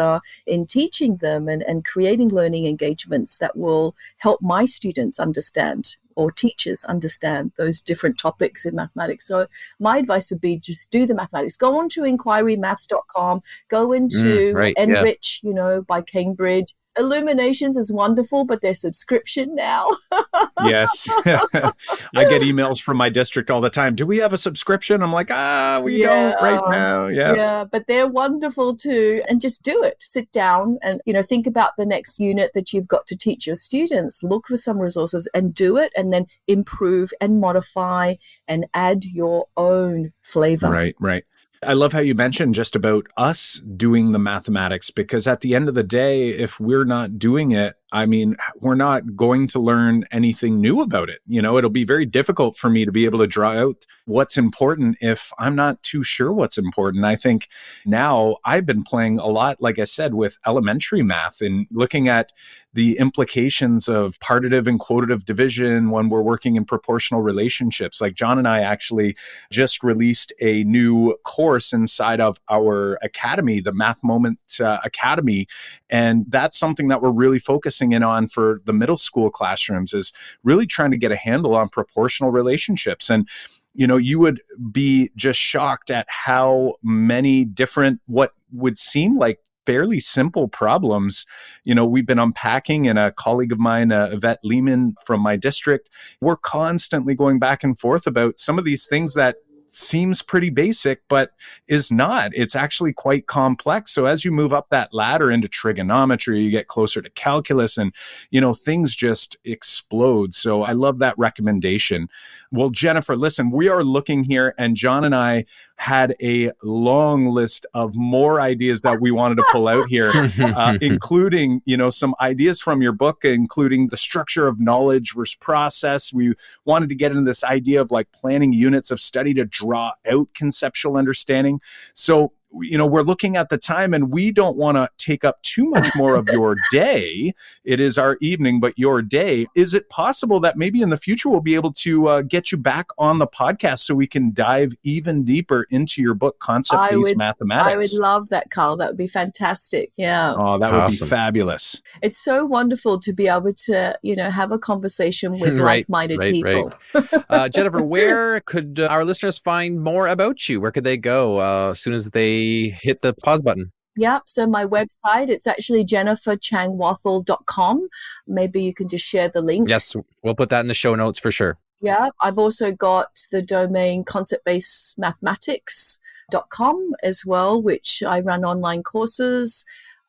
in teaching them and creating learning engagements that will help my students understand, or teachers understand, those different topics in mathematics. So my advice would be just do the mathematics. Go on to inquirymaths.com, go into Enrich, by Cambridge. Illuminations is wonderful, but they're subscription now. Yes. I get emails from my district all the time. Do we have a subscription? I'm like, we don't right now. Yeah, but they're wonderful too. And just do it. Sit down and, think about the next unit that you've got to teach your students. Look for some resources and do it, and then improve and modify and add your own flavor. Right. I love how you mentioned just about us doing the mathematics, because at the end of the day, if we're not doing it, we're not going to learn anything new about it. It'll be very difficult for me to be able to draw out what's important if I'm not too sure what's important. I think now I've been playing a lot, like I said, with elementary math and looking at the implications of partitive and quotative division when we're working in proportional relationships. Like John and I actually just released a new course inside of our academy, the Math Moment Academy. And that's something that we're really focusing in on for the middle school classrooms, is really trying to get a handle on proportional relationships. And you would be just shocked at how many different, what would seem like fairly simple problems, we've been unpacking, and a colleague of mine, Yvette Lehman from my district, we're constantly going back and forth about some of these things that seems pretty basic, but is not. It's actually quite complex. So as you move up that ladder into trigonometry, you get closer to calculus, and, things just explode. So I love that recommendation. Well, Jennifer, listen, we are looking here, and John and I had a long list of more ideas that we wanted to pull out here, including, some ideas from your book, including the structure of knowledge versus process. We wanted to get into this idea of like planning units of study to draw out conceptual understanding. So, we're looking at the time, and we don't want to take up too much more of your day. It is our evening, but your day. Is it possible that maybe in the future we'll be able to get you back on the podcast so we can dive even deeper into your book, Concept-Based Mathematics? I would love that, Carl. That would be fantastic. Yeah. Oh, that would be fabulous. It's so wonderful to be able to, have a conversation with like-minded people. Right. Jennifer, where could our listeners find more about you? Where could they go as soon as they hit the pause button? Yep. So my website, it's actually jenniferchangwathall.com. Maybe you can just share the link. Yes, we'll put that in the show notes for sure. Yeah. I've also got the domain ConceptBased Mathematics.com as well, which I run online courses.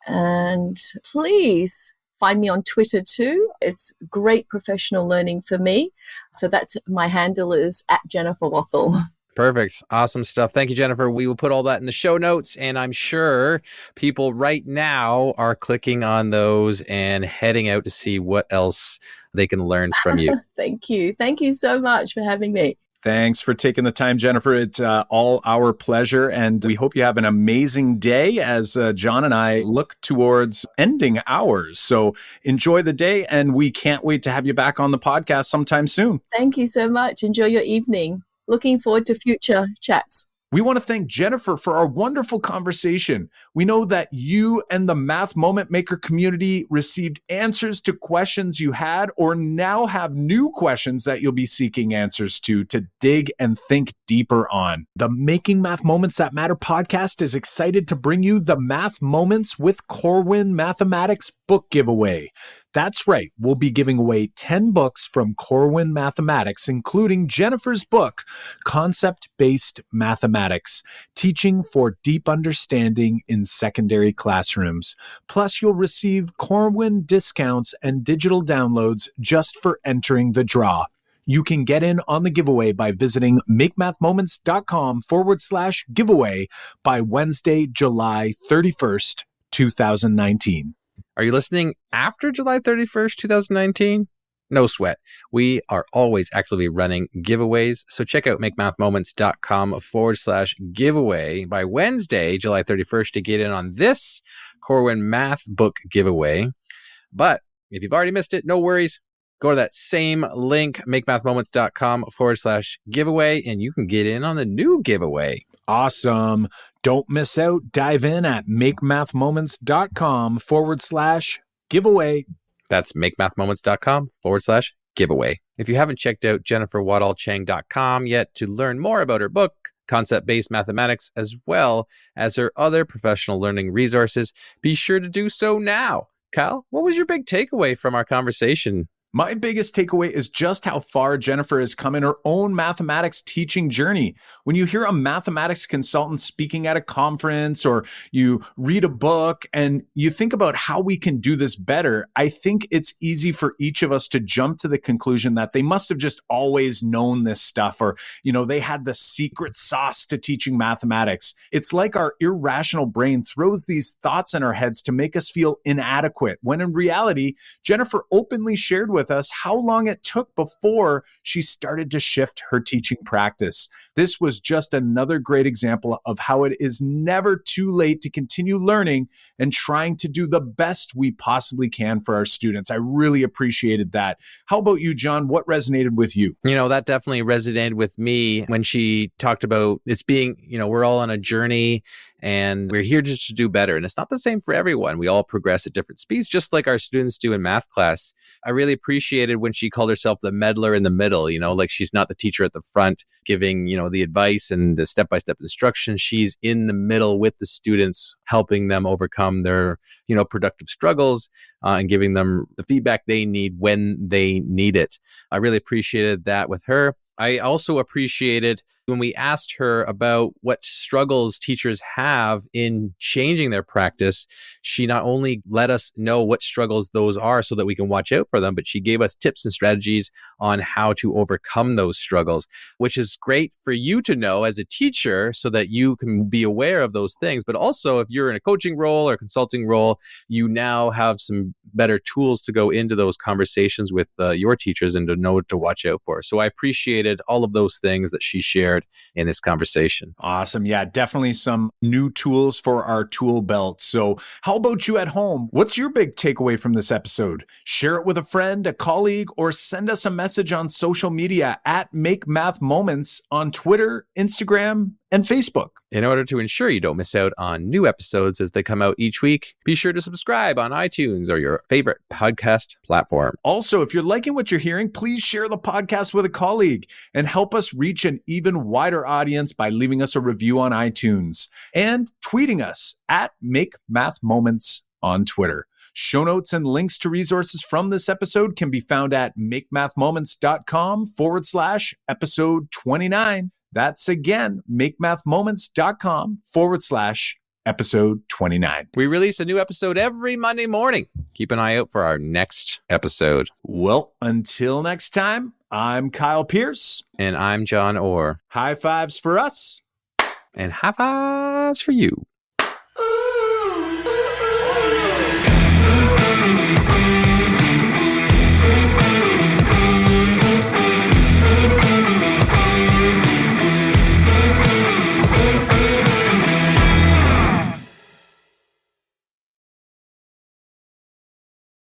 And please find me on Twitter too. It's great professional learning for me. So that's my handle is @JenniferWathall. Perfect. Awesome stuff. Thank you, Jennifer. We will put all that in the show notes, and I'm sure people right now are clicking on those and heading out to see what else they can learn from you. Thank you. Thank you so much for having me. Thanks for taking the time, Jennifer. It's all our pleasure, and we hope you have an amazing day as John and I look towards ending ours. So enjoy the day, and we can't wait to have you back on the podcast sometime soon. Thank you so much. Enjoy your evening. Looking forward to future chats. We want to thank Jennifer for our wonderful conversation. We know that you and the Math Moment Maker community received answers to questions you had or now have new questions that you'll be seeking answers to dig and think deeper on. The Making Math Moments That Matter podcast is excited to bring you the Math Moments with Corwin Mathematics book giveaway. That's right, we'll be giving away 10 books from Corwin Mathematics, including Jennifer's book, ConceptBased Mathematics, Teaching for Deep Understanding in Secondary Classrooms. Plus, you'll receive Corwin discounts and digital downloads just for entering the draw. You can get in on the giveaway by visiting makemathmoments.com/giveaway by Wednesday, July 31st, 2019. Are you listening after July 31st, 2019? No sweat. We are always actively running giveaways. So check out makemathmoments.com/giveaway by Wednesday, July 31st to get in on this Corwin Math book giveaway. But if you've already missed it, no worries. Go to that same link, makemathmoments.com/giveaway, and you can get in on the new giveaway. Awesome. Don't miss out. Dive in at makemathmoments.com/giveaway. That's makemathmoments.com/giveaway. If you haven't checked out JenniferWathallChang.com yet to learn more about her book, Concept-Based Mathematics, as well as her other professional learning resources, be sure to do so now. Kyle, what was your big takeaway from our conversation? My biggest takeaway is just how far Jennifer has come in her own mathematics teaching journey. When you hear a mathematics consultant speaking at a conference or you read a book and you think about how we can do this better, I think it's easy for each of us to jump to the conclusion that they must have just always known this stuff or, they had the secret sauce to teaching mathematics. It's like our irrational brain throws these thoughts in our heads to make us feel inadequate, when in reality, Jennifer openly shared with us how long it took before she started to shift her teaching practice. This was just another great example of how it is never too late to continue learning and trying to do the best we possibly can for our students. I really appreciated that. How about you, John? What resonated with you? That definitely resonated with me when she talked about it's being, we're all on a journey and we're here just to do better. And it's not the same for everyone. We all progress at different speeds, just like our students do in math class. I really appreciated when she called herself the meddler in the middle, like she's not the teacher at the front giving, the advice and the step-by-step instructions. She's in the middle with the students, helping them overcome their, productive struggles and giving them the feedback they need when they need it. I really appreciated that with her. I also appreciated when we asked her about what struggles teachers have in changing their practice. She not only let us know what struggles those are so that we can watch out for them, but she gave us tips and strategies on how to overcome those struggles, which is great for you to know as a teacher so that you can be aware of those things. But also, if you're in a coaching role or consulting role, you now have some better tools to go into those conversations with your teachers and to know what to watch out for. So I appreciated all of those things that she shared in this conversation. Awesome. Yeah, definitely some new tools for our tool belt. So how about you at home? What's your big takeaway from this episode? Share it with a friend, a colleague, or send us a message on social media at Make Math Moments on Twitter, Instagram, and Facebook. In order to ensure you don't miss out on new episodes as they come out each week, be sure to subscribe on iTunes or your favorite podcast platform. Also, if you're liking what you're hearing, please share the podcast with a colleague and help us reach an even wider audience by leaving us a review on iTunes and tweeting us at Make Math Moments on Twitter. Show notes and links to resources from this episode can be found at makemathmoments.com/episode 29. That's again, makemathmoments.com/episode 29. We release a new episode every Monday morning. Keep an eye out for our next episode. Well, until next time, I'm Kyle Pierce. And I'm John Orr. High fives for us. And high fives for you.